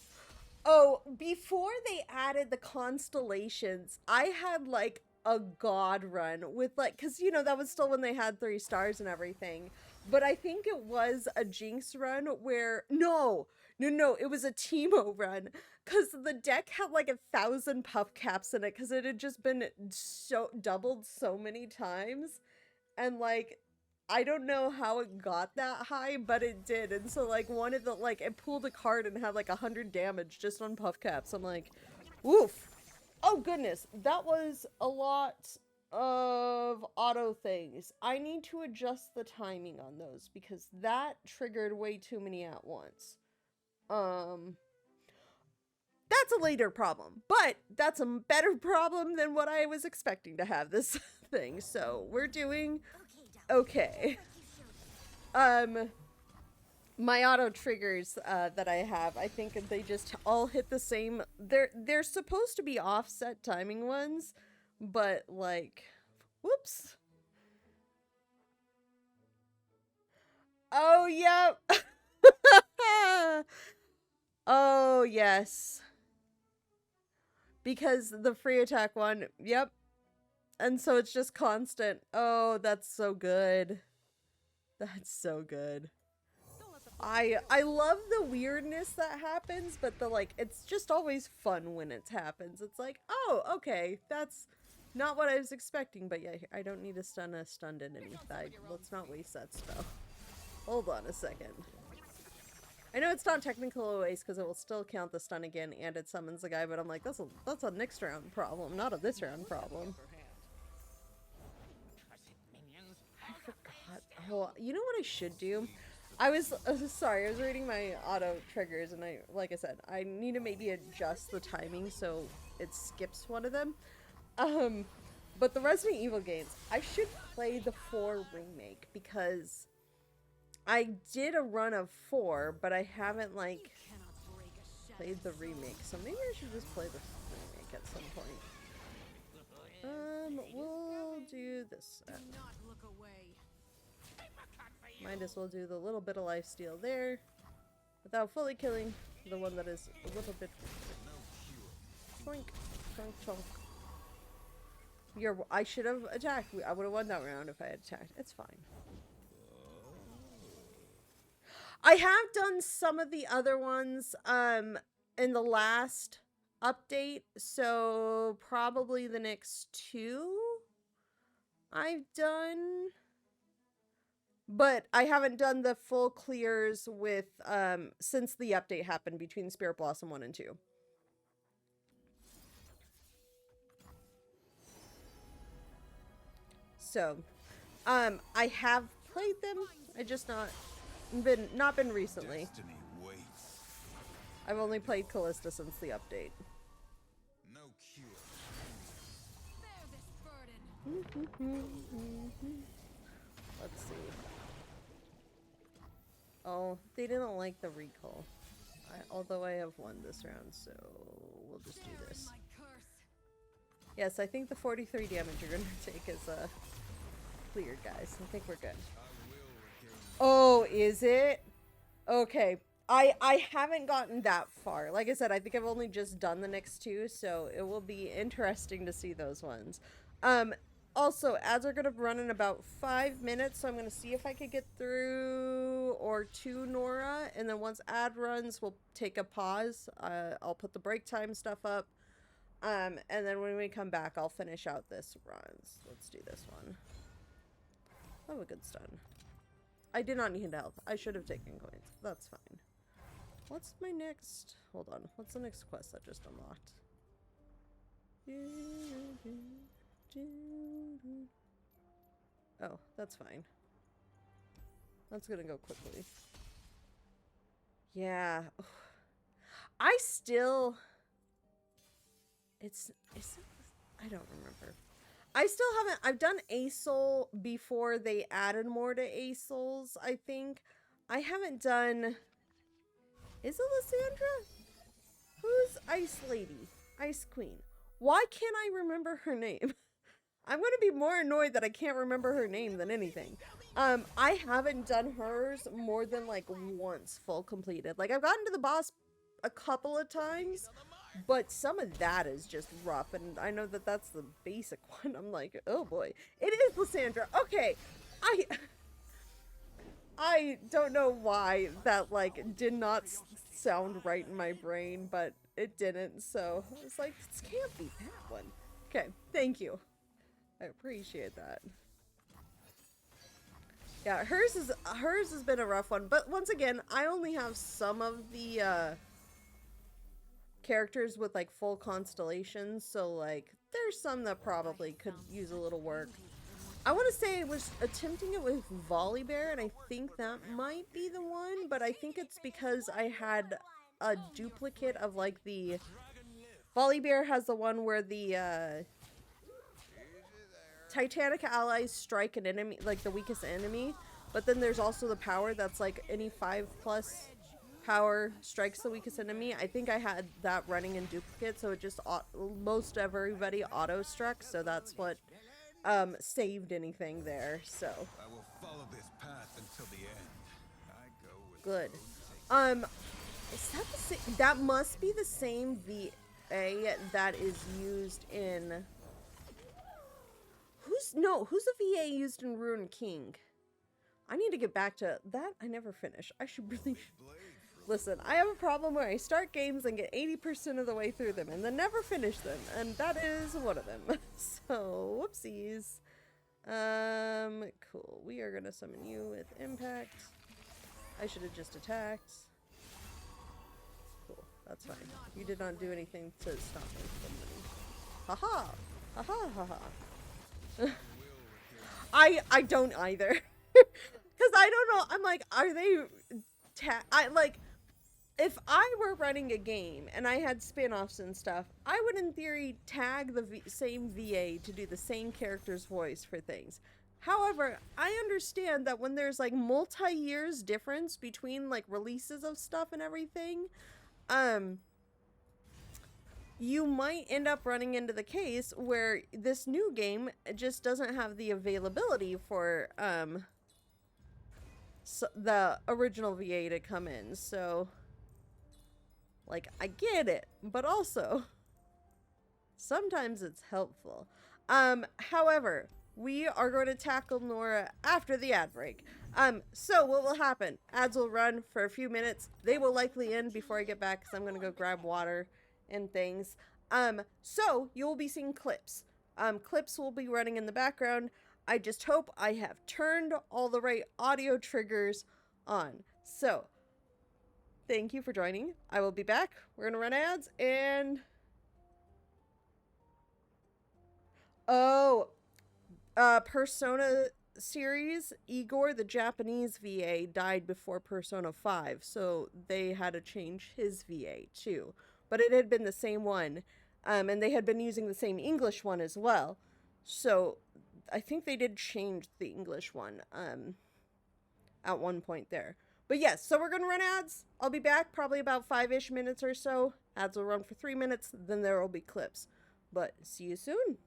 Oh, before they added the constellations, I had like a god run with like, because you know that was still when they had 3 stars and everything, but I think it was a Jinx run where no it was a Teemo run, because the deck had like 1,000 puff caps in it because it had just been so doubled so many times, and like I don't know how it got that high, but it did. And so like one of the, like, it pulled a card and had like 100 damage just on puff caps. I'm like, woof. Oh goodness, that was a lot of auto things. I need to adjust the timing on those because that triggered way too many at once. That's a later problem, but that's a better problem than what I was expecting to have this thing. So we're doing okay. My auto triggers that I have, I think they just all hit the same. They're supposed to be offset timing ones, but like, whoops. Oh, yep. Oh, yes. Because the free attack one, yep. And so it's just constant. Oh, that's so good. That's so good. I love the weirdness that happens, but the like it's just always fun when it happens. It's like, oh, okay, that's not what I was expecting, but yeah, I don't need to stun a stunned enemy. Let's not waste that spell. Hold on a second. I know it's not technical a waste because it will still count the stun again and it summons the guy, but I'm like, that's a next round problem, not a this round problem. I forgot. Oh, you know what I should do? I was sorry, I was reading my auto triggers and like I said, I need to maybe adjust the timing so it skips one of them. But the Resident Evil games, I should play the 4 remake because I did a run of 4, but I haven't like played the remake, so maybe I should just play the remake at some point. We'll do this. Might as well do the little bit of lifesteal there without fully killing the one that is a little bit. Twink, twink, twink. I should have attacked. I would have won that round if I had attacked. It's fine. I have done some of the other ones in the last update, so probably the next 2 I've done. But I haven't done the full clears with since the update happened between Spirit Blossom 1 and 2. So, I have played them. I just not been recently. I've only played Callista since the update. No cure. Let's see. Oh, they didn't like the recall. Although I have won this round, so we'll just do this. Yes, I think the 43 damage you're gonna take is cleared, guys. I think we're good. Oh, is it? Okay. I haven't gotten that far. Like I said, I think I've only just done the next 2, so it will be interesting to see those ones. Also, ads are going to run in about 5 minutes, so I'm going to see if I could get through or 2 Nora, and then once ad runs, we'll take a pause. I'll put the break time stuff up, and then when we come back, I'll finish out this run. So let's do this one. Oh, a good stun. I did not need health. I should have taken coins. That's fine. What's my next... Hold on. What's the next quest that just unlocked? Oh, that's fine. That's gonna go quickly. Yeah. I still... I don't remember. I still haven't... I've done ASOL before they added more to ASOLs, I think. I haven't done... Is it Lysandra? Who's Ice Lady? Ice Queen. Why can't I remember her name? I'm gonna be more annoyed that I can't remember her name than anything. I haven't done hers more than like once full completed. Like I've gotten to the boss a couple of times, but some of that is just rough, and I know that that's the basic one. I'm like, oh boy. It is Lysandra. Okay. I don't know why that like did not sound right in my brain, but it didn't, so I was like, this can't be that one. Okay, thank you. I appreciate that. Yeah, hers has been a rough one, but once again, I only have some of the characters with like full constellations, so like there's some that probably could use a little work. I want to say I was attempting it with Volibear, and I think that might be the one, but I think it's because I had a duplicate of like the... Volibear has the one where the Titanic allies strike an enemy, like the weakest enemy, but then there's also the power that's like any 5+ power strikes the weakest enemy. I think I had that running in duplicate, so it just most everybody auto struck, so that's what saved anything there. So I will follow this path until the end. I go with good. Is that the same? That must be the same VA that is used in... Who's the VA used in Rune King? I need to get back to that. I never finish. I should really. Blade for Listen, I have a problem where I start games and get 80% of the way through them and then never finish them, and that is one of them. So, whoopsies. Cool. We are gonna summon you with impact. I should have just attacked. Cool. That's fine. You did not do anything to stop me from winning. Haha! Haha haha. I don't either. Cause I don't know. I'm like, are they I like if I were running a game and I had spin-offs and stuff, I would in theory tag the same VA to do the same character's voice for things. However, I understand that when there's like multi-years difference between like releases of stuff and everything, you might end up running into the case where this new game just doesn't have the availability for the original VA to come in. So like, I get it, but also sometimes it's helpful. However, we are going to tackle Nora after the ad break. So what will happen? Ads will run for a few minutes. They will likely end before I get back because I'm going to go grab water and things. So you will be seeing clips. Clips will be running in the background. I just hope I have turned all the right audio triggers on. So, thank you for joining. I will be back. We're going to run ads and... Oh, Persona series, Igor, the Japanese VA, died before Persona 5, so they had to change his VA too. But it had been the same one, and they had been using the same English one as well. So I think they did change the English one at one point there. But yes, so we're going to run ads. I'll be back probably about 5-ish minutes or so. Ads will run for 3 minutes, then there will be clips. But see you soon.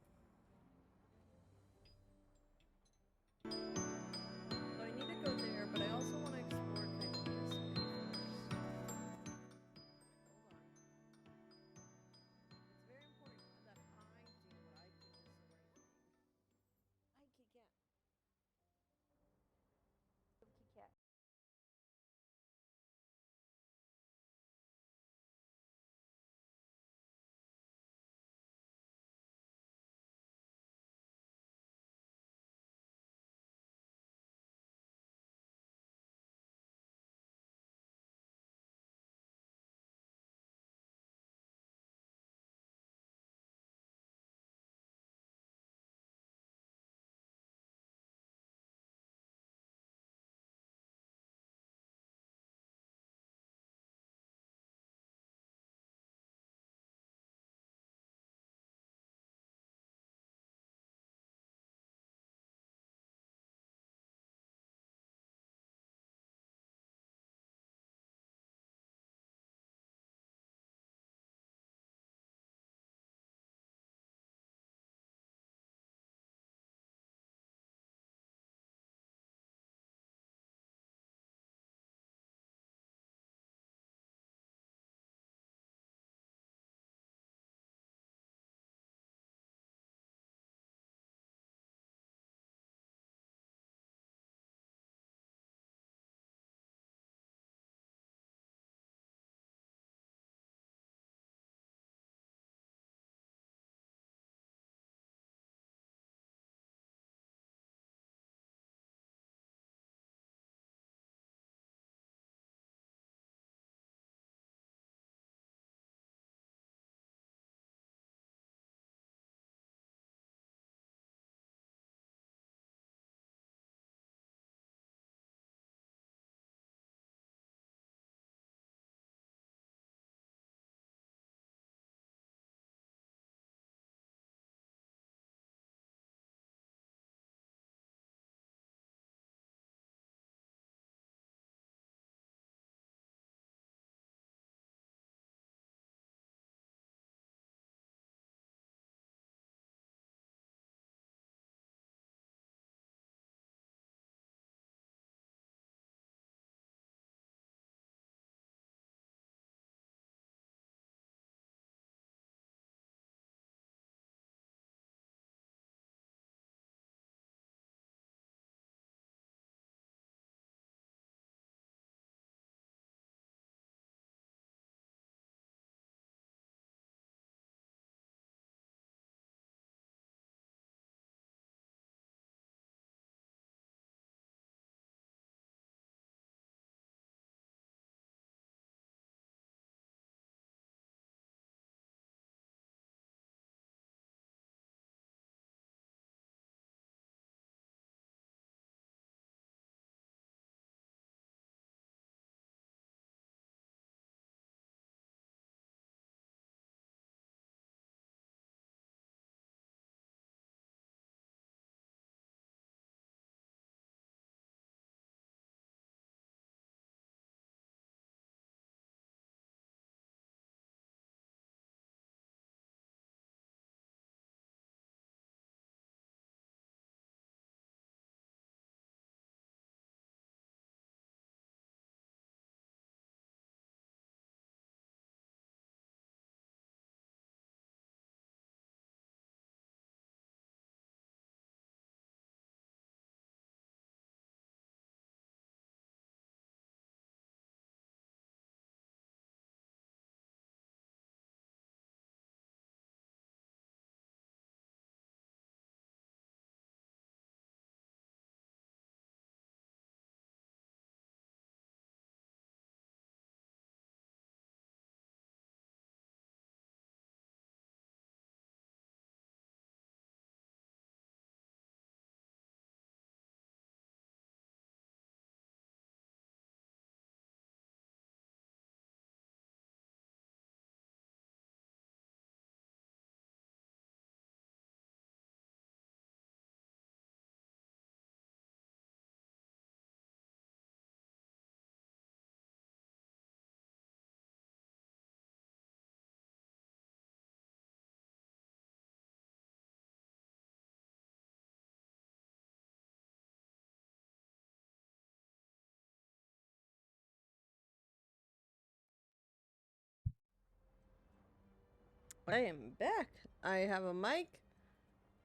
I am back. I have a mic.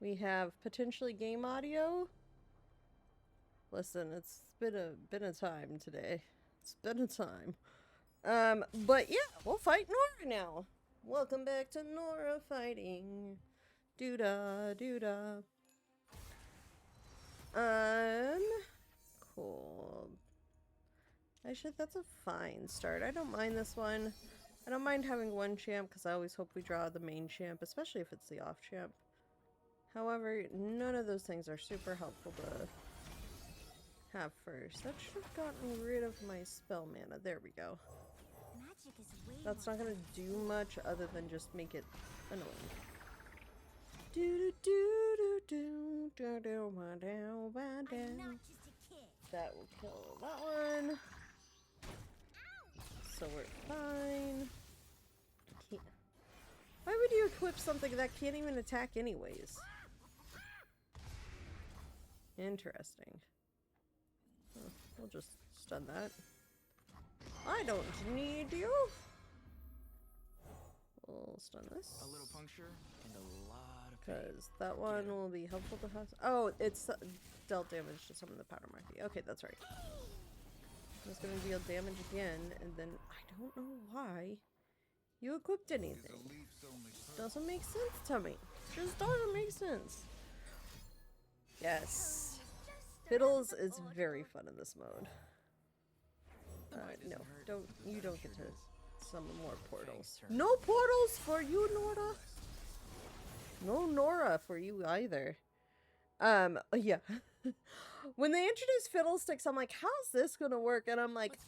We have potentially game audio. Listen, it's been a time today. It's been a time. But yeah, we'll fight Nora now. Welcome back to Nora fighting. Doo-da, doo-da. Cool. Actually, that's a fine start. I don't mind this one. I don't mind having one champ because I always hope we draw the main champ, especially if it's the off champ. However, none of those things are super helpful to have first. That should have gotten rid of my spell mana. There we go. That's not gonna do much other than just make it annoying. That will kill that one. So we're fine. Why would you equip something that can't even attack anyways? Interesting. Oh, we'll just stun that. I don't need you. We'll stun this. A little puncture and a lot of pain. Because that one will be helpful to have. Oh, it's dealt damage to some of the powder marquee. Okay, that's right. It's gonna deal damage again, and then I don't know why you equipped anything. Doesn't make sense to me. Just doesn't make sense. Yes. Fiddles is very fun in this mode. No, you don't get to summon more portals. No portals for you, Nora. No Nora for you either. Yeah. When they introduced Fiddlesticks, I'm like, how's this gonna work? And I'm like,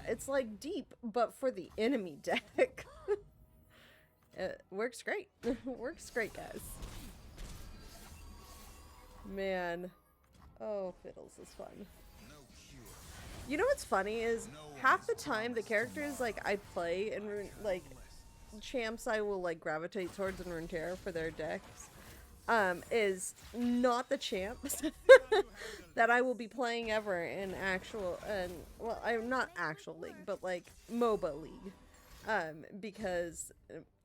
it's like Deep, but for the enemy deck. It works great. Works great, guys. Man. Oh, Fiddles is fun. You know what's funny is, half the time the characters, like, I play and, like, champs I will, like, gravitate towards in Runeterra for their decks, is not the champs that I will be playing ever in actual, well, I'm not actual league, but, like, MOBA league. Because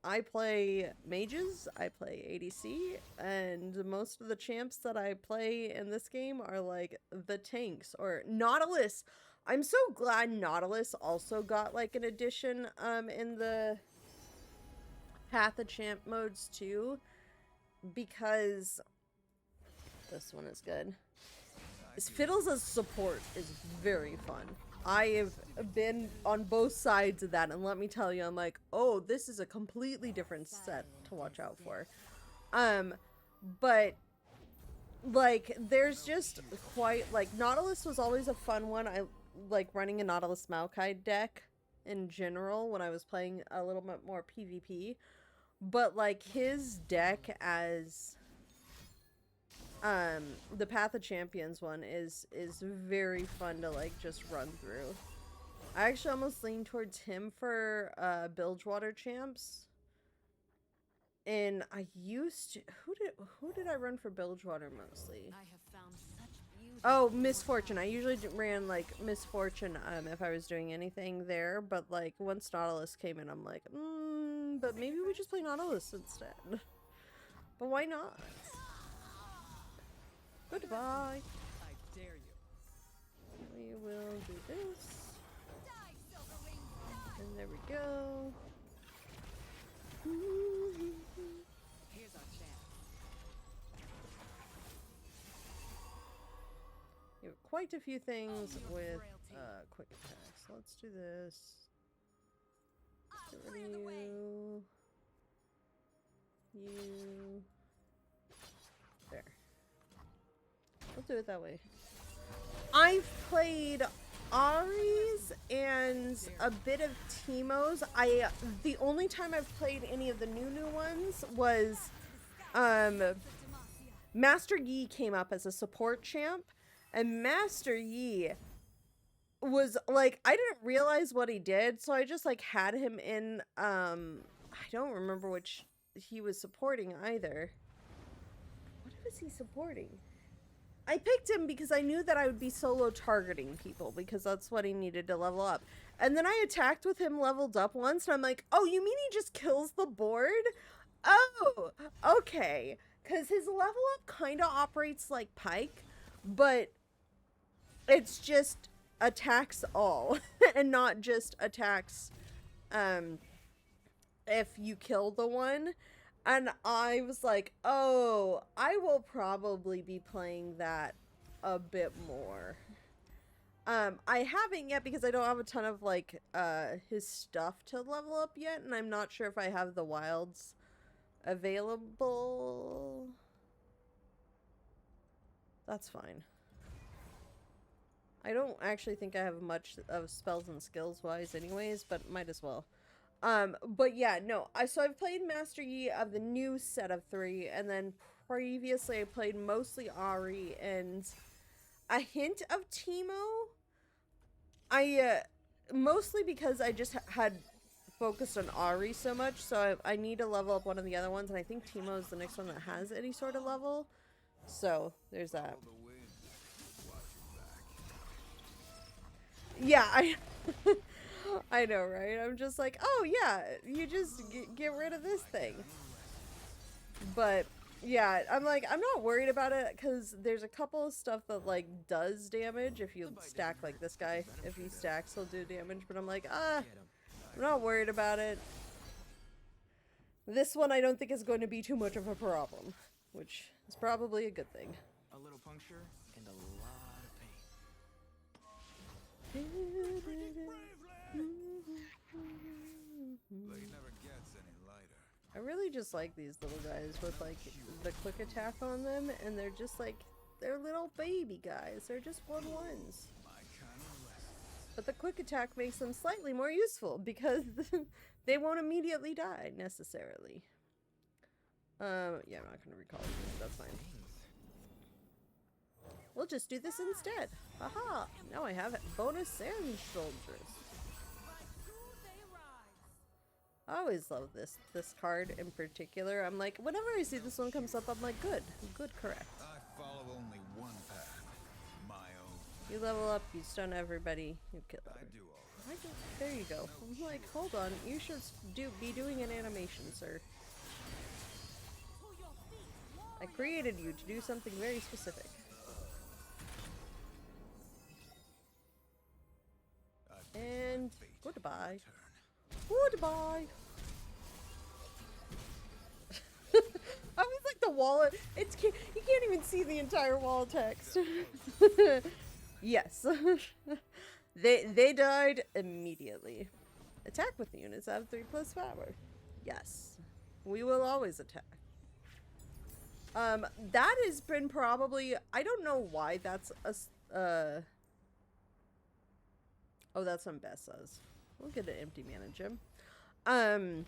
I play mages, I play ADC, and most of the champs that I play in this game are, like, the tanks, or Nautilus. I'm so glad Nautilus also got, like, an addition, in the Path of Champ modes, too, because this one is good. Fiddles as support is very fun. I have been on both sides of that, and let me tell you, I'm like, oh, this is a completely different set to watch out for. But, like, there's just quite, like, Nautilus was always a fun one. I like running a Nautilus Maokai deck in general when I was playing a little bit more PvP. But, like, his deck as the Path of Champions one is very fun to, like, just run through. I actually almost lean towards him for Bilgewater champs. And I used to, who did I run for Bilgewater mostly? I have found such beauty. Oh, Misfortune. I usually ran, like, Misfortune if I was doing anything there, but, like, once Nautilus came in, I'm like, but maybe we just play Nautilus instead. But why not? Goodbye. I dare you. We will do this. And there we go. Here's our chance. You have quite a few things with quick attacks. Let's do this. Get rid of you. You. There. We'll do it that way. I've played Ari's and a bit of Teemo's. The only time I've played any of the new ones was Master Yi came up as a support champ, and Master Yi was like, I didn't realize what he did, so I just like had him in I don't remember which he was supporting either. What was he supporting? I picked him because I knew that I would be solo targeting people because that's what he needed to level up. And then I attacked with him leveled up once and I'm like, oh, you mean he just kills the board? Oh, okay. Because his level up kind of operates like Pike, but it's just attacks all and not just attacks um if you kill the one. And I was like, oh, I will probably be playing that a bit more. I haven't yet because I don't have a ton of like his stuff to level up yet, and I'm not sure if I have the wilds available. That's fine. I don't actually think I have much of spells and skills wise anyways, but might as well. But yeah, no, so I've played Master Yi of the new set of 3, and then previously I played mostly Ari and a hint of Teemo. Mostly because I just had focused on Ari so much, so I need to level up one of the other ones, and I think Teemo is the next one that has any sort of level. So, there's that. Yeah, I know, right? I'm just like, oh yeah, you just get rid of this thing. But yeah, I'm like, I'm not worried about it because there's a couple of stuff that like does damage if you stack like this guy. If he stacks, he'll do damage. But I'm like, I'm not worried about it. This one I don't think is going to be too much of a problem, which is probably a good thing. A little puncture and a lot of pain. Blade never gets any lighter. I really just like these little guys with like the quick attack on them, and they're just like, they're little baby guys. They're just 1/1s. My kind of lessons. But the quick attack makes them slightly more useful because they won't immediately die necessarily. Yeah, I'm not gonna recall these. That's fine. We'll just do this instead. Haha! Now I have bonus sand soldiers. I always love this card in particular. I'm like, whenever I see this one comes up, I'm like, good, correct. I follow only one path. My own. You level up, you stun everybody, you kill them. I do all There you go. I'm like, hold on, you should be doing an animation, sir. I created you to do something very specific. And goodbye. Goodbye. I was like the wall. You can't even see the entire wall of text. Yes. They died immediately. Attack with the units that have 3+ power. Yes. We will always attack. That has been probably, I don't know why that's a oh, that's on Bessa's. We'll get an empty mana gem. I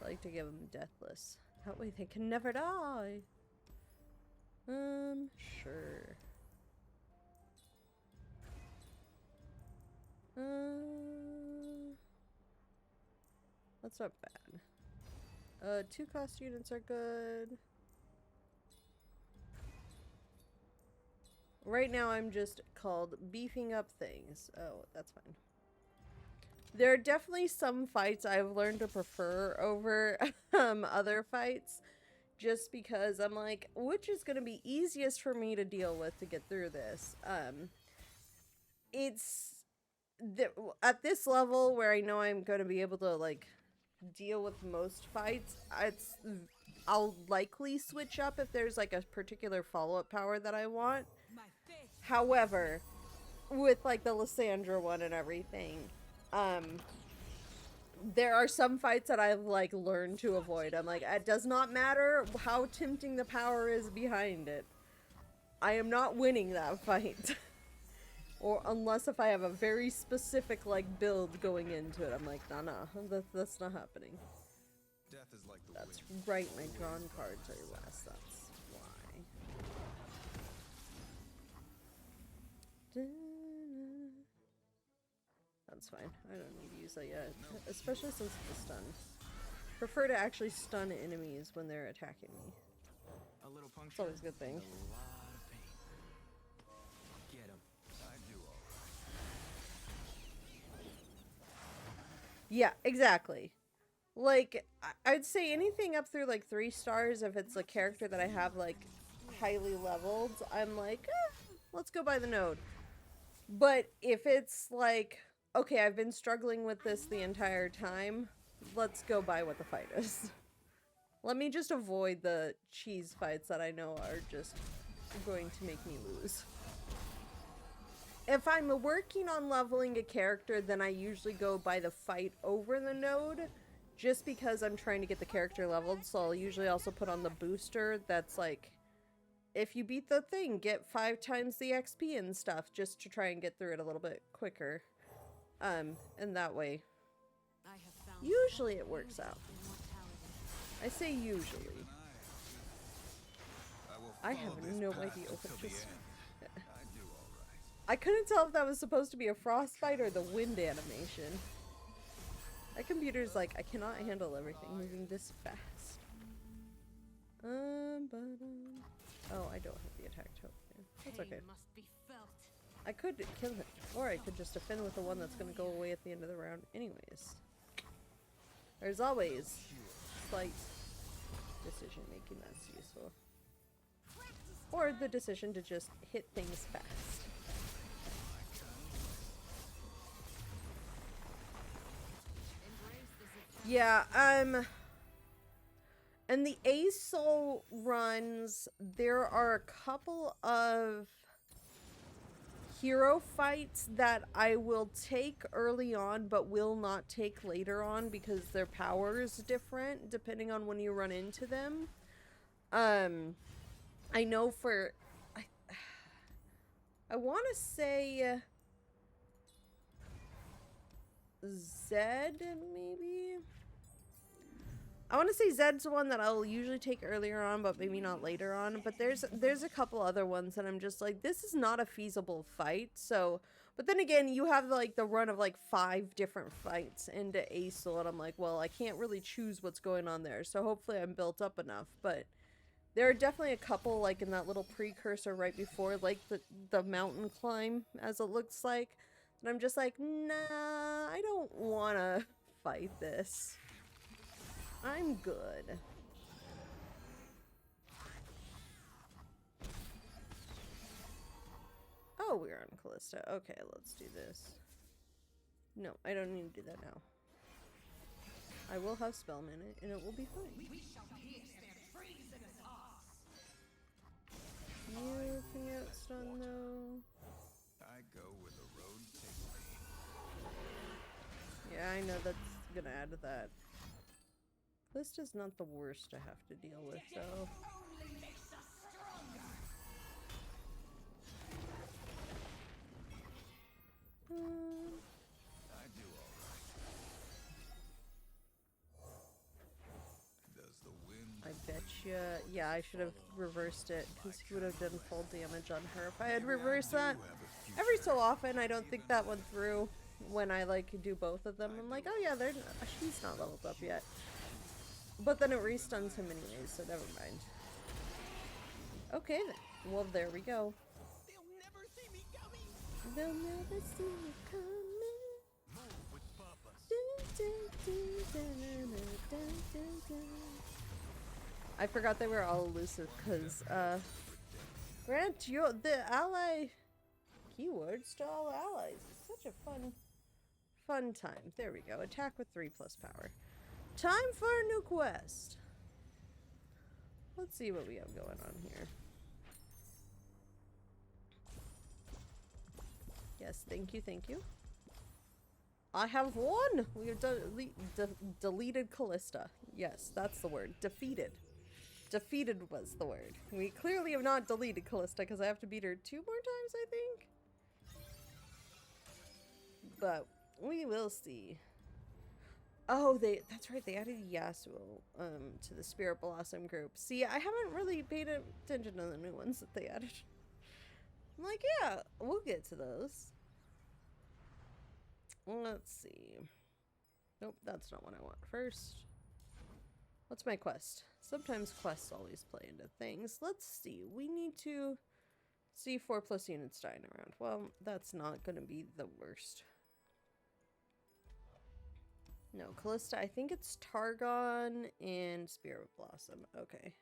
like to give them deathless. That way they can never die. Sure. That's not bad. 2 cost units are good. Right now I'm just called beefing up things. Oh, that's fine. There are definitely some fights I've learned to prefer over other fights. Just because I'm like, which is going to be easiest for me to deal with to get through this? At this level where I know I'm going to be able to like deal with most fights, I'll likely switch up if there's like a particular follow-up power that I want. However, with like the Lysandra one and everything, there are some fights that I've like learned to avoid. I'm like, it does not matter how tempting the power is behind it. I am not winning that fight. Or unless if I have a very specific like build going into it. I'm like, nah, that's not happening. Death is like the That's wind. right, my drawn cards are less, that's why. That's fine. I don't need to use that yet. Especially since it's a stun. Prefer to actually stun enemies when they're attacking me. A little puncture. It's always a good thing. And a lot of pain. Get him. Yeah, exactly. Like, I'd say anything up through like 3 stars, if it's a character that I have like highly leveled, I'm like, let's go by the node. But if it's like, okay, I've been struggling with this the entire time, let's go by what the fight is. Let me just avoid the cheese fights that I know are just going to make me lose. If I'm working on leveling a character, then I usually go by the fight over the node, just because I'm trying to get the character leveled. So I'll usually also put on the booster that's like, if you beat the thing, get 5 times the XP and stuff, just to try and get through it a little bit quicker. And that way, I have found usually such it works beauty out. in mortality. I say usually. I have no idea what just... I couldn't tell if that was supposed to be a frostbite or the wind animation. My computer's like, I cannot handle everything moving this fast. Oh, I don't have the attack token. That's okay. Pain must be felt. I could kill him, or I could just defend with the one that's going to go away at the end of the round anyways. There's always slight decision making that's useful. Or the decision to just hit things fast. Yeah, and the ASOL runs, there are a couple of hero fights that I will take early on but will not take later on because their power is different depending on when you run into them. I know for I want to say Zed, maybe? I want to say Zed's the one that I'll usually take earlier on, but maybe not later on. But there's a couple other ones that I'm just like, this is not a feasible fight. So, but then again, you have like the run of like 5 different fights into ASOL, and I'm like, well, I can't really choose what's going on there. So hopefully I'm built up enough. But there are definitely a couple like in that little precursor right before, like the mountain climb, as it looks like. And I'm just like, nah, I don't want to fight this. I'm good. Oh, we're on Callista. Okay, let's do this. No, I don't need to do that now. I will have spell minute, and it will be fine. You can get stun though. I go where the road takes me. Yeah, I know that's gonna add to that. Callista's not the worst to have to deal with, though. I do all right. Does the wind? I bet you. Yeah, I should have reversed it because he would have done full damage on her if I had reversed that. Every so often, I don't think that went through when I like do both of them. I'm like, oh yeah, she's not leveled up yet. But then it restuns him anyways, so never mind. Okay then. Well, there we go. They'll never see me coming. They'll never see me coming. Move with purpose. I forgot they were all elusive because, grant the ally keywords to all allies. It's such a fun time. There we go. Attack with 3+ power. Time for a new quest. Let's see what we have going on here. Yes, thank you, thank you. I have won! We have deleted Callista. Yes, that's the word. Defeated. Defeated was the word. We clearly have not deleted Callista because I have to beat her 2 more times, I think. But we will see. Oh, that's right, they added Yasuo to the Spirit Blossom group. See, I haven't really paid attention to the new ones that they added. I'm like, yeah, we'll get to those. Let's see. Nope, that's not what I want first. What's my quest? Sometimes quests always play into things. Let's see. We need to see 4+ units dying around. Well, that's not going to be the worst. No, Callista, I think it's Targon and Spirit Blossom. Okay.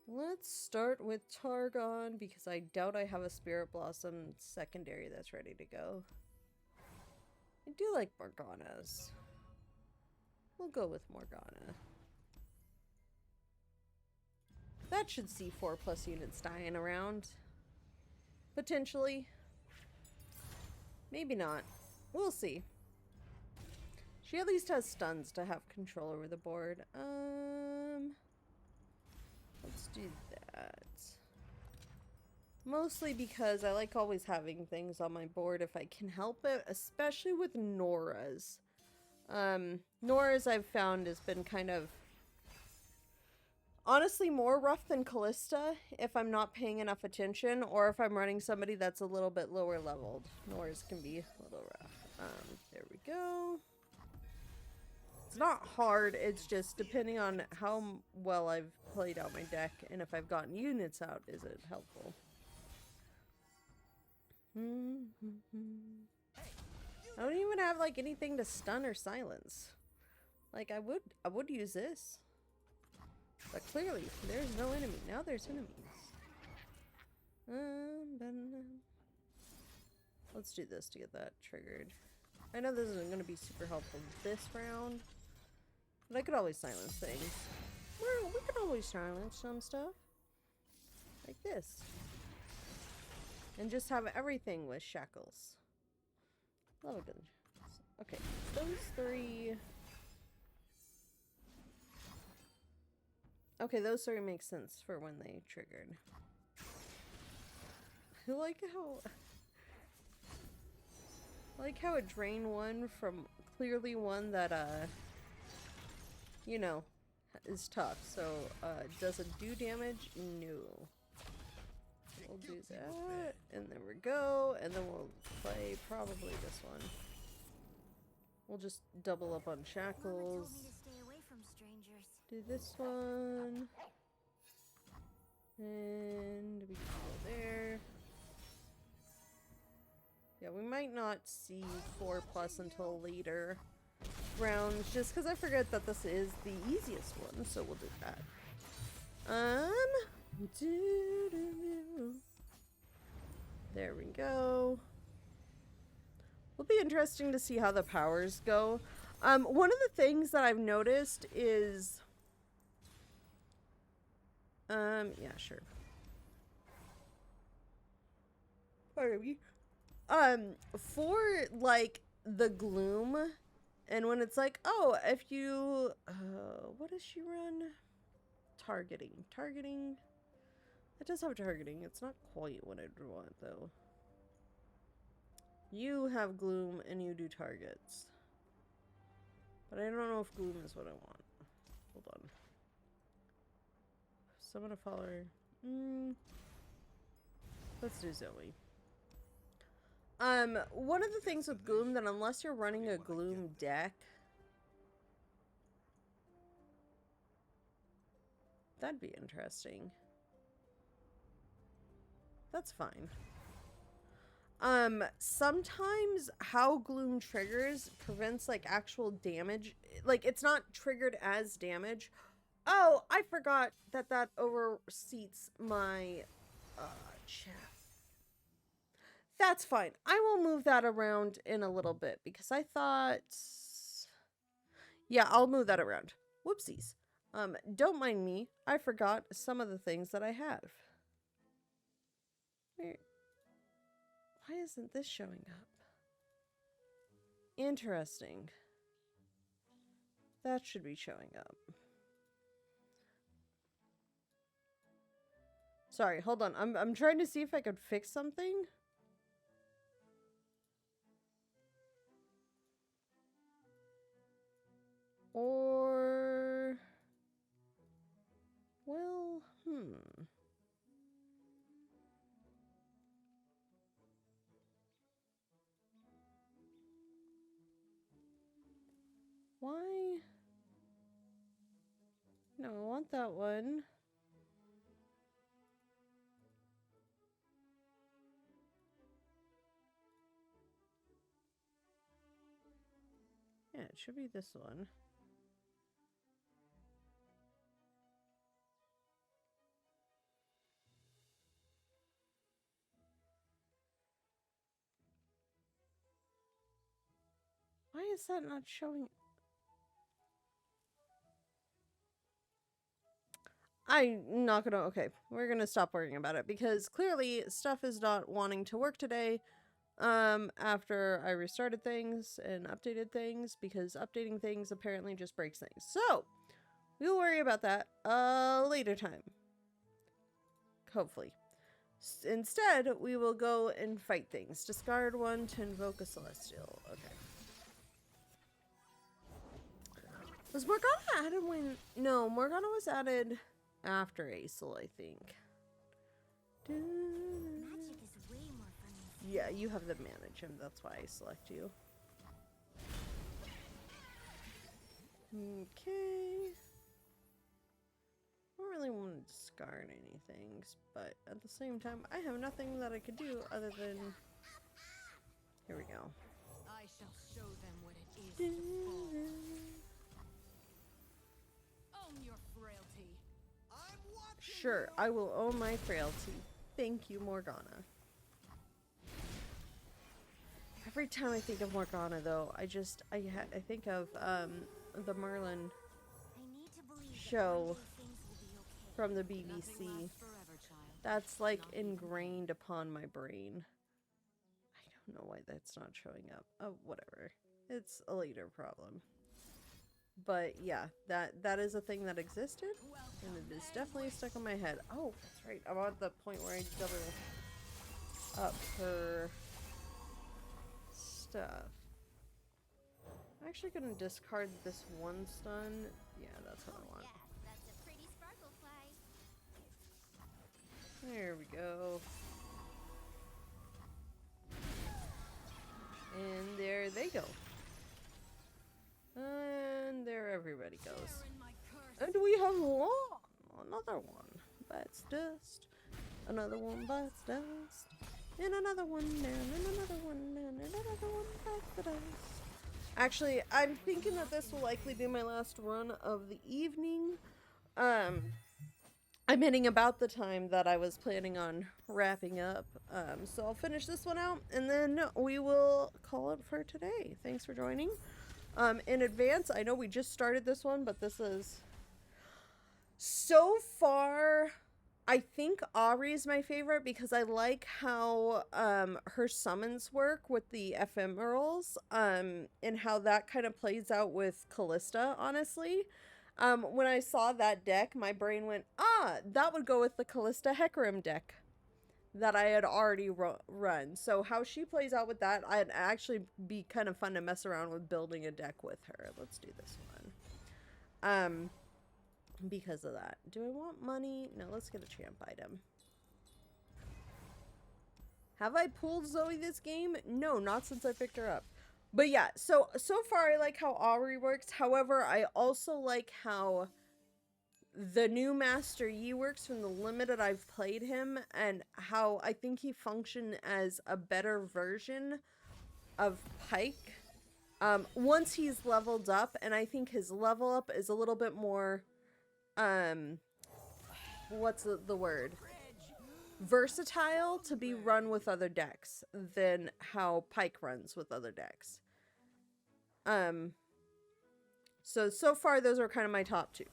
Let's start with Targon because I doubt I have a Spirit Blossom secondary that's ready to go. I do like Morganas. We'll go with Morgana. That should see 4+ units dying around. Potentially. Maybe not. We'll see. She at least has stuns to have control over the board. Let's do that. Mostly because I like always having things on my board if I can help it, especially with Nora's. Nora's I've found has been kind of honestly more rough than Callista if I'm not paying enough attention or if I'm running somebody that's a little bit lower leveled. Nora's can be a little rough. There we go. It's not hard, it's just depending on how well I've played out my deck and if I've gotten units out, is it helpful? I don't even have like anything to stun or silence. Like I would use this. But clearly there's no enemy. Now there's enemies. Let's do this to get that triggered. I know this isn't going to be super helpful this round. But I could always silence things. Well, we could always silence some stuff. Like this. And just have everything with shackles. Love it. Okay, those three. Okay, those three make sense for when they triggered. I like how it drained one from clearly one that you know, is tough. So does it do damage? No. We'll do that, and there we go, and then we'll play probably this one. We'll just double up on shackles. Do this one. And we can go there. Yeah, we might not see 4+ until later rounds, just because I forget that this is the easiest one, so we'll do that. There we go. Will be interesting to see how the powers go. One of the things that I've noticed is yeah, sure. Pardon me. For like the gloom, and when it's like, oh, if you what does she run? Targeting. It does have targeting. It's not quite what I'd want though. You have gloom and you do targets. But I don't know if gloom is what I want. Hold on. Summon a follower. Let's do Zoe. One of the things with gloom that unless you're running a gloom deck, that'd be interesting. That's fine. Sometimes how gloom triggers prevents like actual damage. Like it's not triggered as damage. Oh, I forgot that that overseats my chat. That's fine. I will move that around in a little bit because I thought, yeah, I'll move that around. Whoopsies. Don't mind me. I forgot some of the things that I have. Why isn't this showing up? Interesting. That should be showing up. Sorry, hold on. I'm trying to see if I could fix something. Or well, why? No, I want that one. Yeah. it should be this one. Why is that not showing? I'm not gonna, okay, we're gonna stop worrying about it because clearly stuff is not wanting to work today after I restarted things and updated things because updating things apparently just breaks things. So, we'll worry about that later time. Hopefully. Instead, we will go and fight things. Discard one to invoke a celestial. Okay. Was Morgana added when... No, Morgana was added after Aesol, I think. Magic is way more fun than Yeah, you have to manage him. That's why I select you. Okay. I don't really want to discard anything, but at the same time, I have nothing that I could do other than... Here we go. I shall show them what it is to fall. Own your frailty. Sure, I will own my frailty. Thank you, Morgana. Every time I think of Morgana, though, I think of the Merlin I need to believe that show one day things will be okay. from the Nothing BBC. lasts forever, child. That's like Not even ingrained upon my brain. I don't know why that's not showing up. Oh, whatever. It's a later problem. But yeah, that is a thing that existed, and it is definitely stuck in my head. Oh, that's right. I'm at the point where I double up her stuff. I'm actually gonna discard this one stun. Yeah, that's what I want. Yeah, that's a pretty sparkle fly. There we go. And there they go. And there everybody goes. share in my curse. And we have one. Another one. Bites dust. Another one bites dust. And another one. And another one. And another one bites the dust. Actually, I'm thinking that this will likely be my last run of the evening. I'm hitting about the time that I was planning on wrapping up. So I'll finish this one out and then we will call it for today. Thanks for joining. In advance, I know we just started this one, but this is so far, I think Ahri's my favorite because I like how her summons work with the ephemerals and how that kind of plays out with Callista, honestly. When I saw that deck, my brain went, that would go with the Callista Hecarim deck that I had already run. So how she plays out with that, I'd actually be kind of fun to mess around with building a deck with her. Let's do this one. Because of that. Do I want money? No, let's get a champ item. Have I pulled Zoe this game? No, not since I picked her up. But yeah, so far I like how Ahri works. However, I also like how the new Master Yi works from the limited I've played him, and how I think he functioned as a better version of Pike once he's leveled up, and I think his level up is a little bit more what's the word? Versatile to be run with other decks than how Pike runs with other decks. So far those are kind of my top two.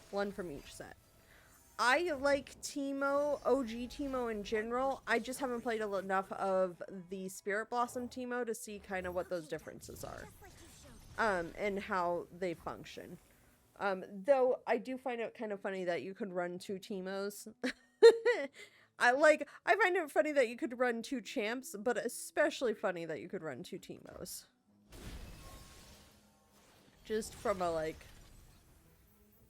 One from each set. I like Teemo, OG Teemo in general. I just haven't played enough of the Spirit Blossom Teemo to see kind of what those differences are. Just like you showed. And how they function. Though I do find it kind of funny that you could run two Teemos. I find it funny that you could run two champs, but especially funny that you could run two Teemos. Just from a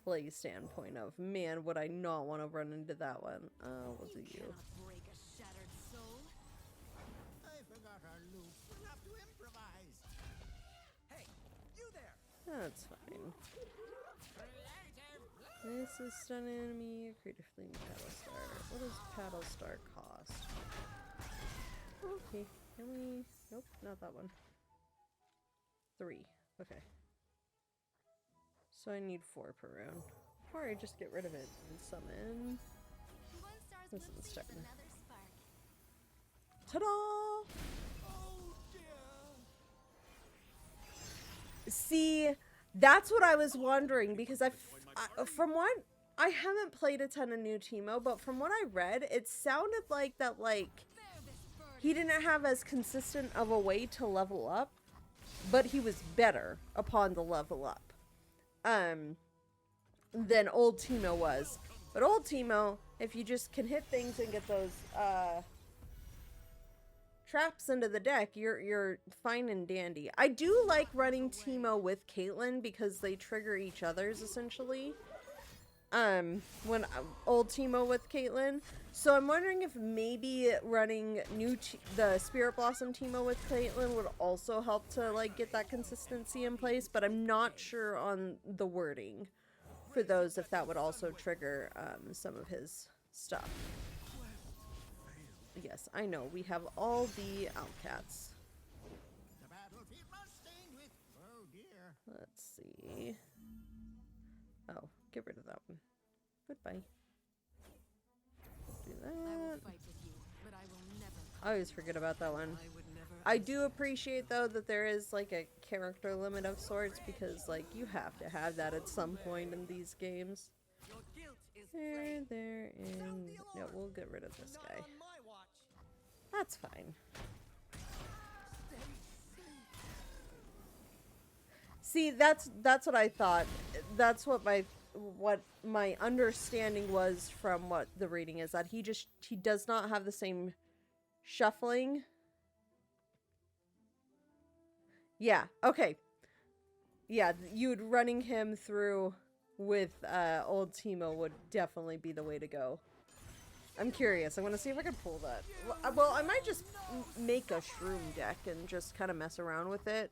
play standpoint of, man, would I not want to run into that one? Was it you? Cannot break a shattered soul. I forgot our loop. We'll have to improvise. Hey, you there! That's fine. This is stun enemy, create a fleeting paddle star. What does paddle star cost? Okay, can we... Nope, not that one. 3. Okay. So I need 4 per round. Or I just get rid of it and summon. One star's This glimpse is is starting. another spark. Ta-da! Oh dear. See, that's what I was wondering because from what I haven't played a ton of new Teemo, but from what I read, it sounded like that he didn't have as consistent of a way to level up, but he was better upon the level up than old Teemo was. But old Teemo, if you just can hit things and get those traps into the deck, you're fine and dandy. I do like running Teemo with Caitlyn because they trigger each other's essentially. When old Teemo with Caitlyn. So I'm wondering if maybe running the Spirit Blossom Teemo with Caitlyn would also help to like get that consistency in place, but I'm not sure on the wording for those if that would also trigger some of his stuff. Yes, I know. We have all the outcats. The battlefield was stained with. Oh dear. Let's see. Oh, get rid of that one. Goodbye. Do I will that. fight with you, but I will never. I always forget about that one. I would never. I do appreciate though that there is like a character limit of sorts because like you have to have that at some point in these games. Your guilt is There, and yeah, we'll get rid of this guy. on my watch. That's fine. See, that's what I thought. That's what my understanding was from what the reading is, that he does not have the same shuffling. Yeah, okay. Yeah, you'd running him through with old Teemo would definitely be the way to go. I'm curious. I'm gonna see if I can pull that. Well, I might just make a shroom deck and just kind of mess around with it.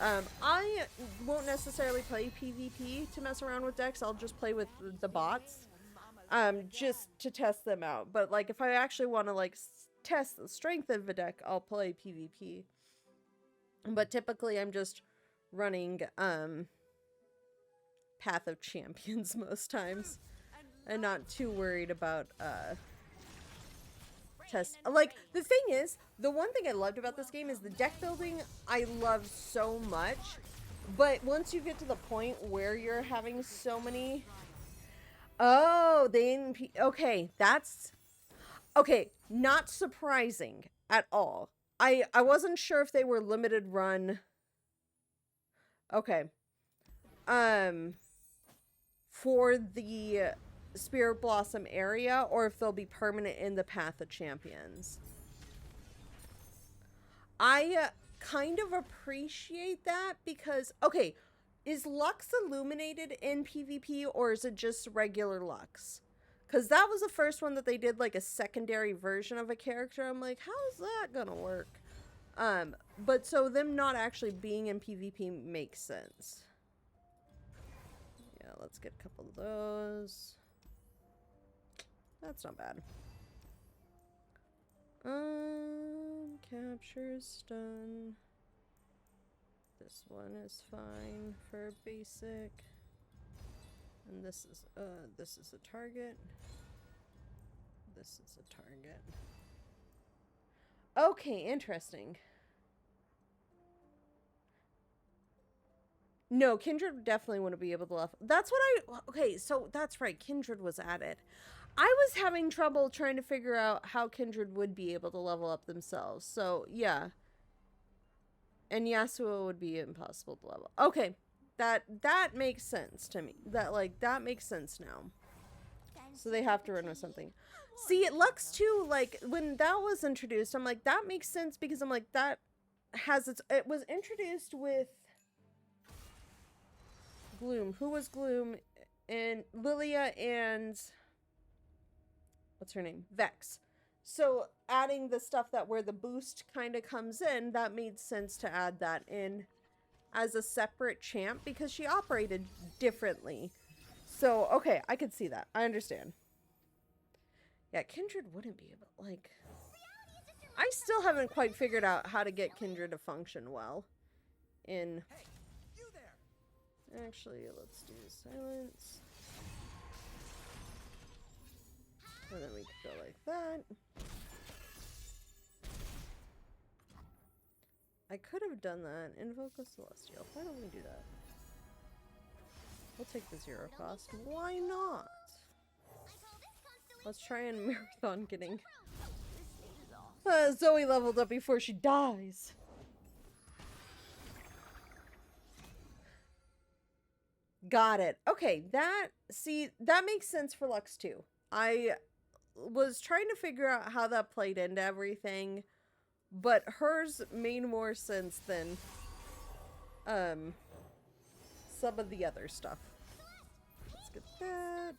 I won't necessarily play PvP to mess around with decks. I'll just play with the bots, just to test them out. But like, if I actually want to like test the strength of a deck, I'll play PvP. But typically, I'm just running Path of Champions most times, and not too worried about test. Like, the thing is, the one thing I loved about this game is the deck building I love so much, but once you get to the point where you're having so many... Oh, okay, that's... Okay, not surprising at all. I wasn't sure if they were limited run... Okay. For the Spirit Blossom area, or if they'll be permanent in the Path of Champions. I kind of appreciate that because, okay, is Lux illuminated in PvP or is it just regular Lux? Because that was the first one that they did like a secondary version of a character. I'm like, how's that gonna work? But so them not actually being in PvP makes sense. Yeah, let's get a couple of those. That's not bad. Capture stun. This one is fine for basic. And this is a target. This is a target. Okay, interesting. No, Kindred definitely wouldn't be able to level. That's what okay, so that's right, Kindred was added. I was having trouble trying to figure out how Kindred would be able to level up themselves. So, yeah. And Yasuo would be impossible to level. Okay. That makes sense to me. That makes sense now. So they have to run with something. See, Lux too, like, when that was introduced, I'm like, that makes sense because I'm like, that has it was introduced with Gloom. Who was Gloom? And Lilia and... what's her name? Vex. So adding the stuff that where the boost kind of comes in, that made sense to add that in as a separate champ because she operated differently. So, okay, I could see that. I understand. Yeah, Kindred wouldn't be able, like... I still haven't quite figured out how to get Kindred to function well in. Hey, you there! Actually, let's do silence. And then we could go like that. I could have done that. Invoke a Celestial. Why don't we do that? We'll take the 0 cost. Why not? Let's try and marathon getting Zoe leveled up before she dies. Got it. Okay, that makes sense for Lux too. I was trying to figure out how that played into everything, but hers made more sense than some of the other stuff. Let's get that.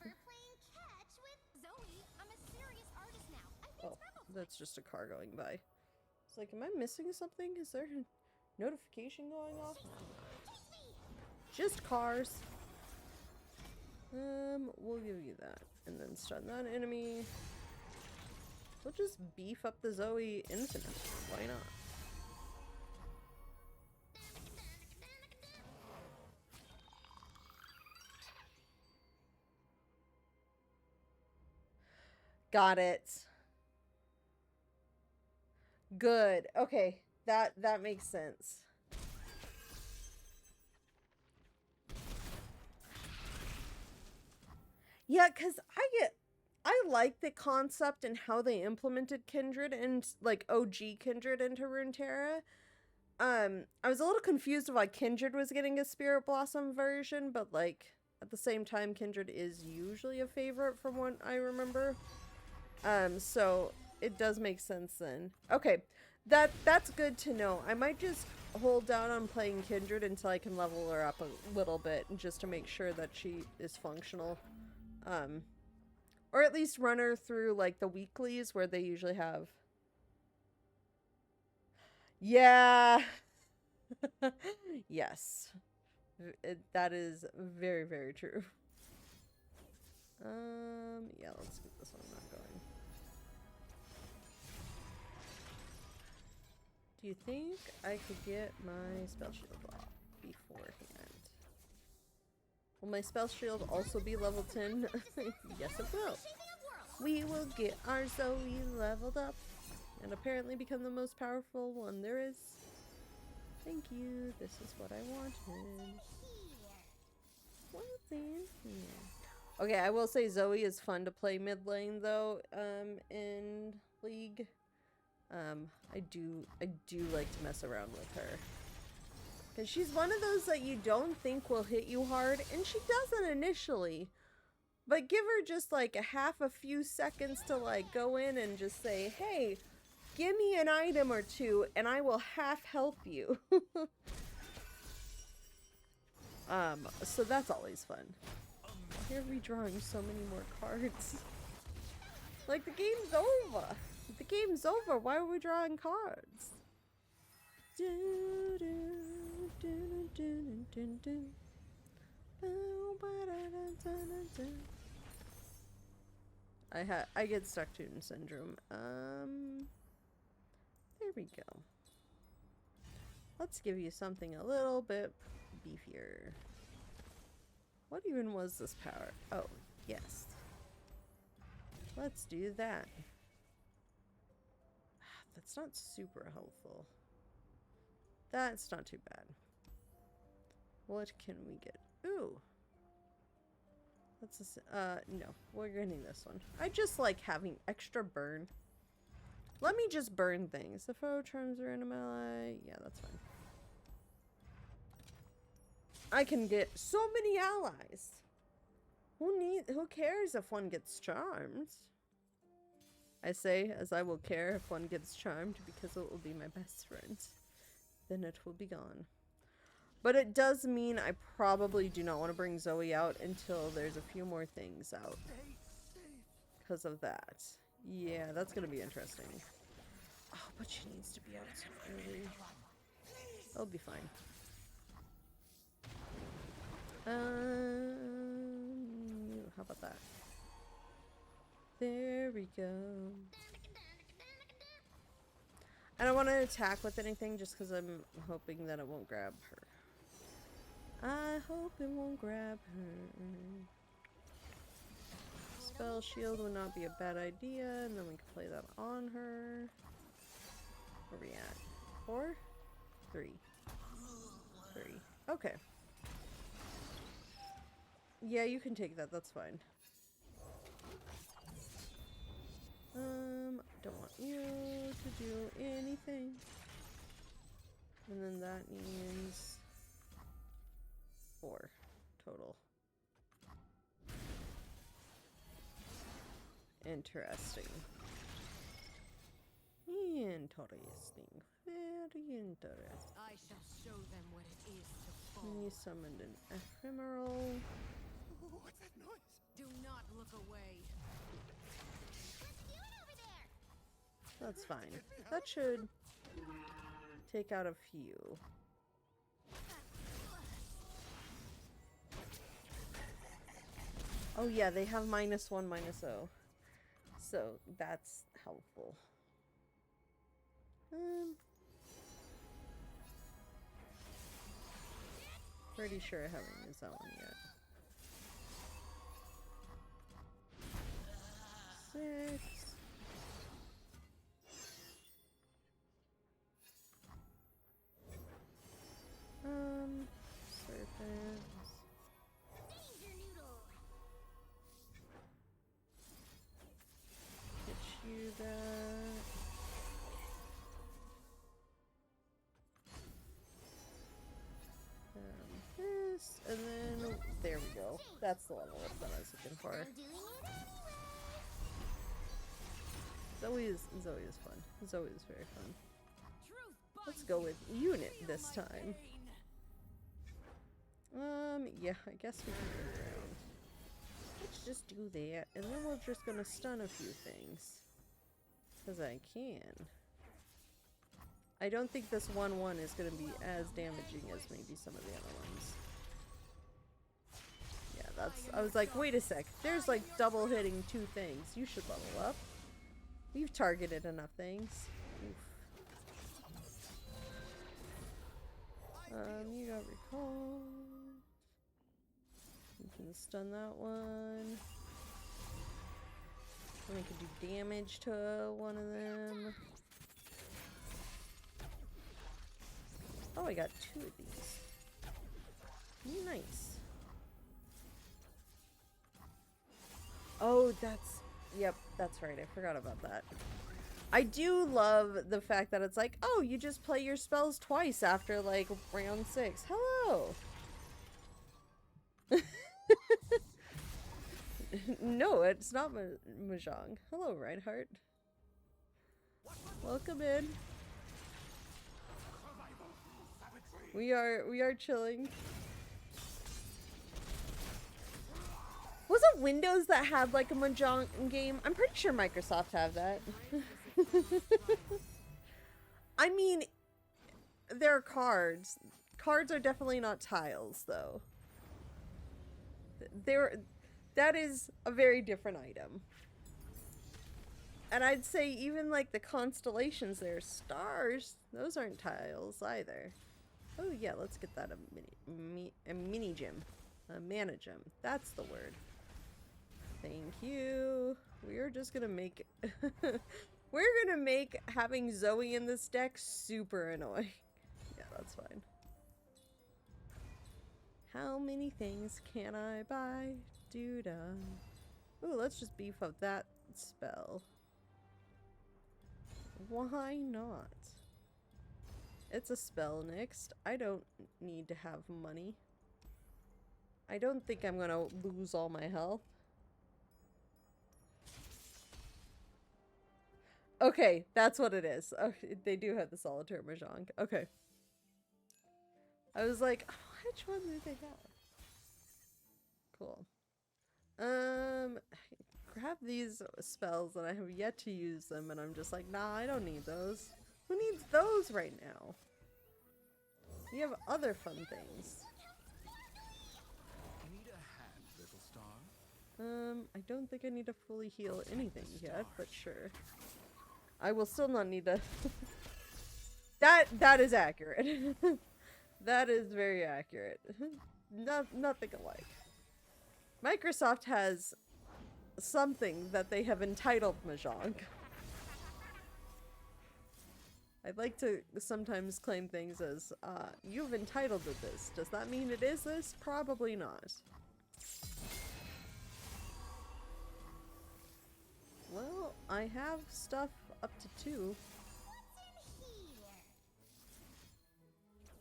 Zoe, I'm a serious artist now. I Oh, that's just a car going by. It's like, am I missing something? Is there a notification going off? Just cars. We'll give you that. And then stun that enemy. We'll just beef up the Zoe infinite. Why not? Got it. Good. Okay. That makes sense. Yeah, because I like the concept and how they implemented Kindred and like OG Kindred into Runeterra. I was a little confused why Kindred was getting a Spirit Blossom version, but like at the same time Kindred is usually a favorite from what I remember. So it does make sense then. Okay, that's good to know. I might just hold down on playing Kindred until I can level her up a little bit just to make sure that she is functional. Or at least run her through like the weeklies where they usually have. Yeah. Yes. That is very, very true. Yeah, let's get this one not going. Do you think I could get my spell shield off beforehand? Will my spell shield also be level 10? Yes, it will. We will get our Zoe leveled up and apparently become the most powerful one there is. Thank you. This is what I wanted. What's in here? Okay, I will say Zoe is fun to play mid lane though, in League. I do like to mess around with her. Because she's one of those that you don't think will hit you hard, and she doesn't initially. But give her just like a few seconds to like go in and just say, hey, give me an item or two, and I will half help you. So that's always fun. Here we drawing so many more cards. Like, the game's over. The game's over. Why are we drawing cards? I get stuck tune syndrome. There we go. Let's give you something a little bit beefier. What even was this power? Oh, yes. Let's do that. That's not super helpful. That's not too bad. What can we get? Ooh. That's no. We're getting this one. I just like having extra burn. Let me just burn things. The foe charms are in a melee. Yeah, that's fine. I can get so many allies. Who cares if one gets charmed? I say, as I will care if one gets charmed because it will be my best friend. Then it will be gone. But it does mean I probably do not want to bring Zoe out until there's a few more things out. Because of that. Yeah, that's going to be interesting. Oh, but she needs to be out so early. That'll be fine. How about that? There we go. I don't want to attack with anything just because I'm hoping that it won't grab her. I hope it won't grab her. Spell shield would not be a bad idea, and then we can play that on her. Where are we at? 4? 3. 3. Okay. Yeah, you can take that. That's fine. Don't want you to do anything. And then that means 4 total. Interesting. Interesting. Very interesting. I shall show them what it is to fall. You summoned an ephemeral. What's that noise? Do not look away. What's doing over there? That's fine. That should take out a few. Oh yeah, they have -1, -0. So that's helpful. Pretty sure I haven't used that one yet. 6. Serpents. Danger noodle. Get you that. This, and then there we go. That's the level up that I was looking for. I'm doing it Zoe is fun. Zoe is very fun. Truth Let's binds go you. with unit Feel this my time. pain. Yeah, I guess we can go around. Let's just do that, and then we're just gonna stun a few things. Because I can. I don't think this 1/1 is gonna be as damaging as maybe some of the other ones. Yeah, that's. I was like, wait a sec. There's like double hitting 2 things. You should level up. We've targeted enough things. Oof. You got recall. You can stun that one. And we can do damage to one of them. Oh, I got 2 of these. Nice. Oh, that's... Yep, that's right. I forgot about that. I do love the fact that it's like, oh, you just play your spells twice after, like, round 6. Hello! No, it's not Mahjong. Hello, Reinhardt. Welcome in. We are chilling. Was it Windows that had like a Mahjong game? I'm pretty sure Microsoft have that. I mean, there are cards. Cards are definitely not tiles, though. That is a very different item. And I'd say even like the constellations there, stars, those aren't tiles either. Oh yeah, let's get that a mini gem. A mana gem. That's the word. Thank you. We are just gonna make we're gonna make having Zoe in this deck super annoying. Yeah, that's fine. How many things can I buy? Doo-da. Ooh, let's just beef up that spell. Why not? It's a spell next. I don't need to have money. I don't think I'm gonna lose all my health. Okay, that's what it is. Okay, they do have the Solitaire Mahjong. Okay. I was like, which one do they have? Cool. Grab these spells and I have yet to use them and I'm just like, nah, I don't need those. Who needs those right now? We have other fun things. Need a hand, little star? I don't think I need to fully heal anything yet, but sure. I will still not need to That is accurate. That is very accurate. Nothing alike. Microsoft has something that they have entitled Mahjong. I'd like to sometimes claim things as, you've entitled it this. Does that mean it is this? Probably not. Well, I have stuff up to 2.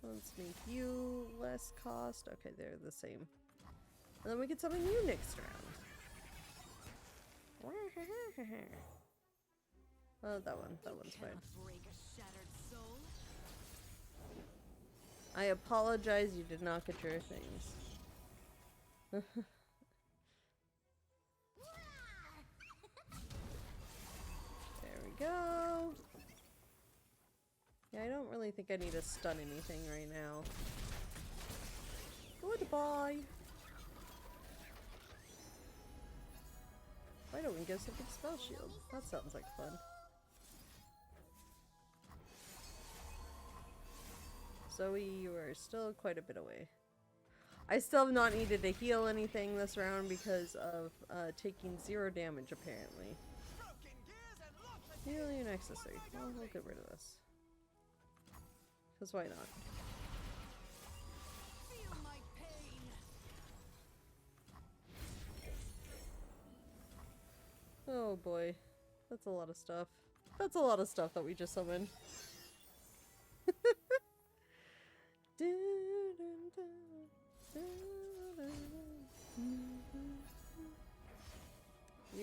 Let's make you less cost. Okay, they're the same. And then we get summon you next round. Oh, that one's fine. Break a shattered soul. I apologize, you did not get your things. There we go. Yeah, I don't really think I need to stun anything right now. Goodbye. Why don't we go something spell shield? That sounds like fun. Zoe, you are still quite a bit away. I still have not needed to heal anything this round because of taking 0 damage apparently. Healing unnecessary. Well, we'll get rid of this. Because why not? Feel my pain. Oh boy. That's a lot of stuff. That's a lot of stuff that we just summoned. You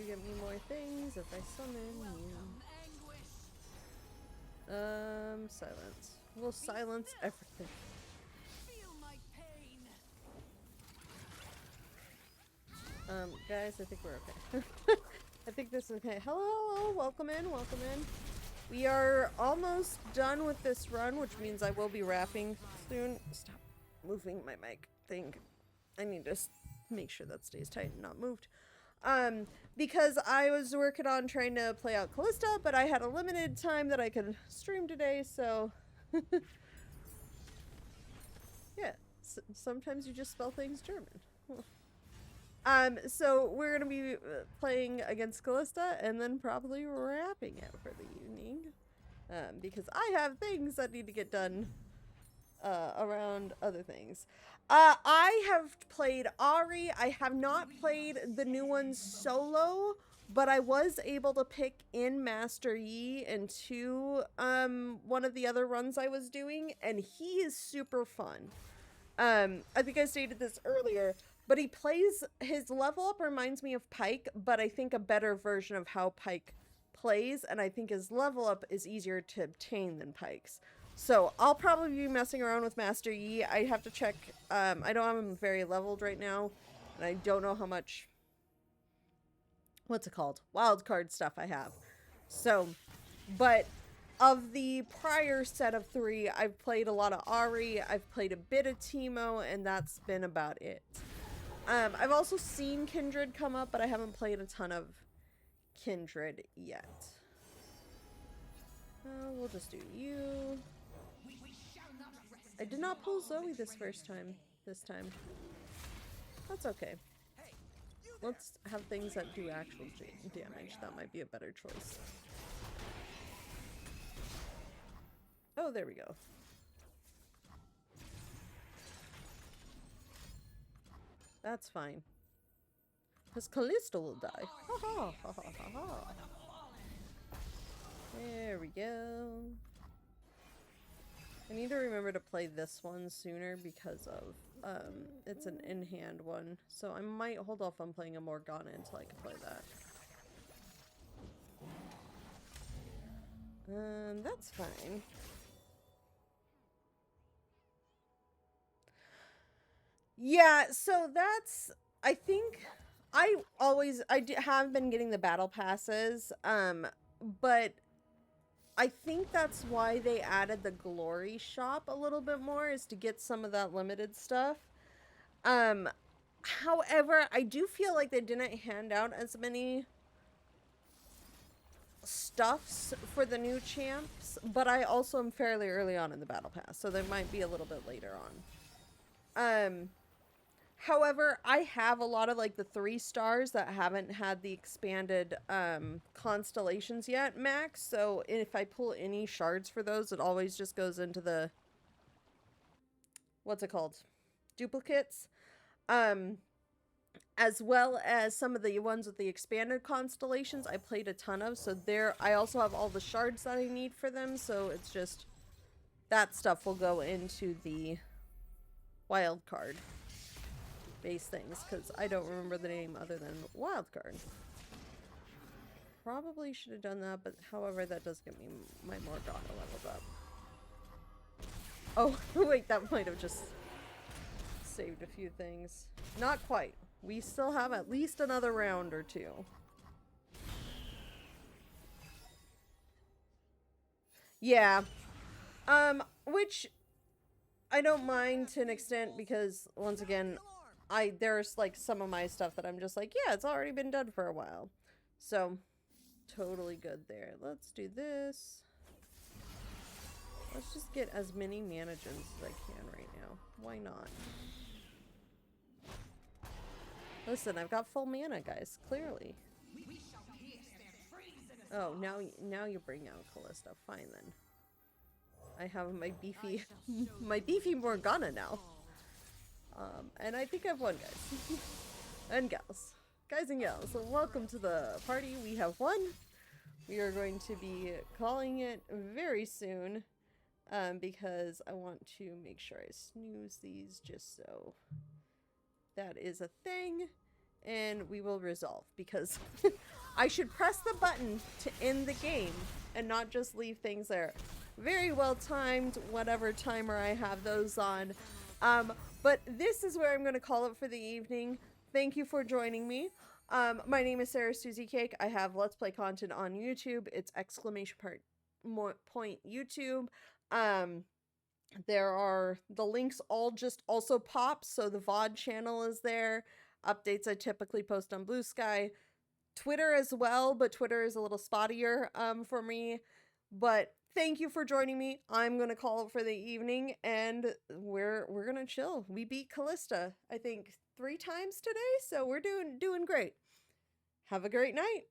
give me more things if I summon you. Silence. We'll silence everything. Feel my pain. Guys, I think we're okay. I think this is okay. Hello, welcome in, welcome in. We are almost done with this run, which means I will be wrapping soon. Stop moving my mic thing. I need to make sure that stays tight and not moved. Because I was working on trying to play out Callista, but I had a limited time that I could stream today, so... yeah, sometimes you just spell things German. So we're gonna be playing against Callista and then probably wrapping it for the evening. Because I have things that need to get done around other things. I have played Ari. I have not played the new one solo, but I was able to pick in Master Yi into one of the other runs I was doing, and he is super fun. I think I stated this earlier, but he plays, his level up reminds me of Pyke, but I think a better version of how Pyke plays, and I think his level up is easier to obtain than Pyke's. So I'll probably be messing around with Master Yi. I have to check. I don't have him very leveled right now, and I don't know how much, what's it called, wildcard stuff I have. So, but of the prior set of 3, I've played a lot of Ari, I've played a bit of Teemo, and that's been about it. I've also seen Kindred come up, but I haven't played a ton of Kindred yet. We'll just do you. I did not pull Zoe this time. That's okay. Let's have things that do actual damage. That might be a better choice. Oh, there we go. That's fine. Because Callisto will die. Ha ha ha ha ha ha. There we go. I need to remember to play this one sooner because of, it's an in-hand one. So I might hold off on playing a Morgana until I can play that. That's fine. Yeah, so that's, I think, I have been getting the battle passes, but I think that's why they added the glory shop a little bit more, is to get some of that limited stuff. However, I do feel like they didn't hand out as many stuffs for the new champs, but I also am fairly early on in the battle pass, so there might be a little bit later on. However, I have a lot of like the 3 stars that haven't had the expanded constellations yet max, so if I pull any shards for those, it always just goes into the, what's it called? Duplicates. As well as some of the ones with the expanded constellations I played a ton of, so there I also have all the shards that I need for them, so it's just that stuff will go into the wild card base things, because I don't remember the name other than wild card. Probably should have done that, but however, that does get me my Morgana leveled up. Oh, wait, that might have just saved a few things. Not quite. We still have at least another round or 2. Yeah. Which I don't mind to an extent, because once again, there's like some of my stuff that I'm just like, yeah, it's already been done for a while. So, totally good there. Let's do this. Let's just get as many mana gems as I can right now. Why not? Listen, I've got full mana, guys. Clearly. Oh, now you bring out Callista. Fine then. I have my beefy, my beefy Morgana now. And I think I've won, guys and gals, guys and gals. So welcome to the party. We have won. We are going to be calling it very soon, because I want to make sure I snooze these just so. That is a thing, and we will resolve, because I should press the button to end the game and not just leave things there. Very well timed, whatever timer I have those on. But this is where I'm going to call it for the evening. Thank you for joining me. My name is Sarah Susie Cake. I have Let's Play content on YouTube. It's !point YouTube. There are the links all just also pop, so the VOD channel is there. Updates I typically post on BlueSky. Twitter as well, but Twitter is a little spottier for me. But thank you for joining me. I'm gonna call it for the evening, and we're gonna chill. We beat Callista, I think, 3 times today, so we're doing great. Have a great night.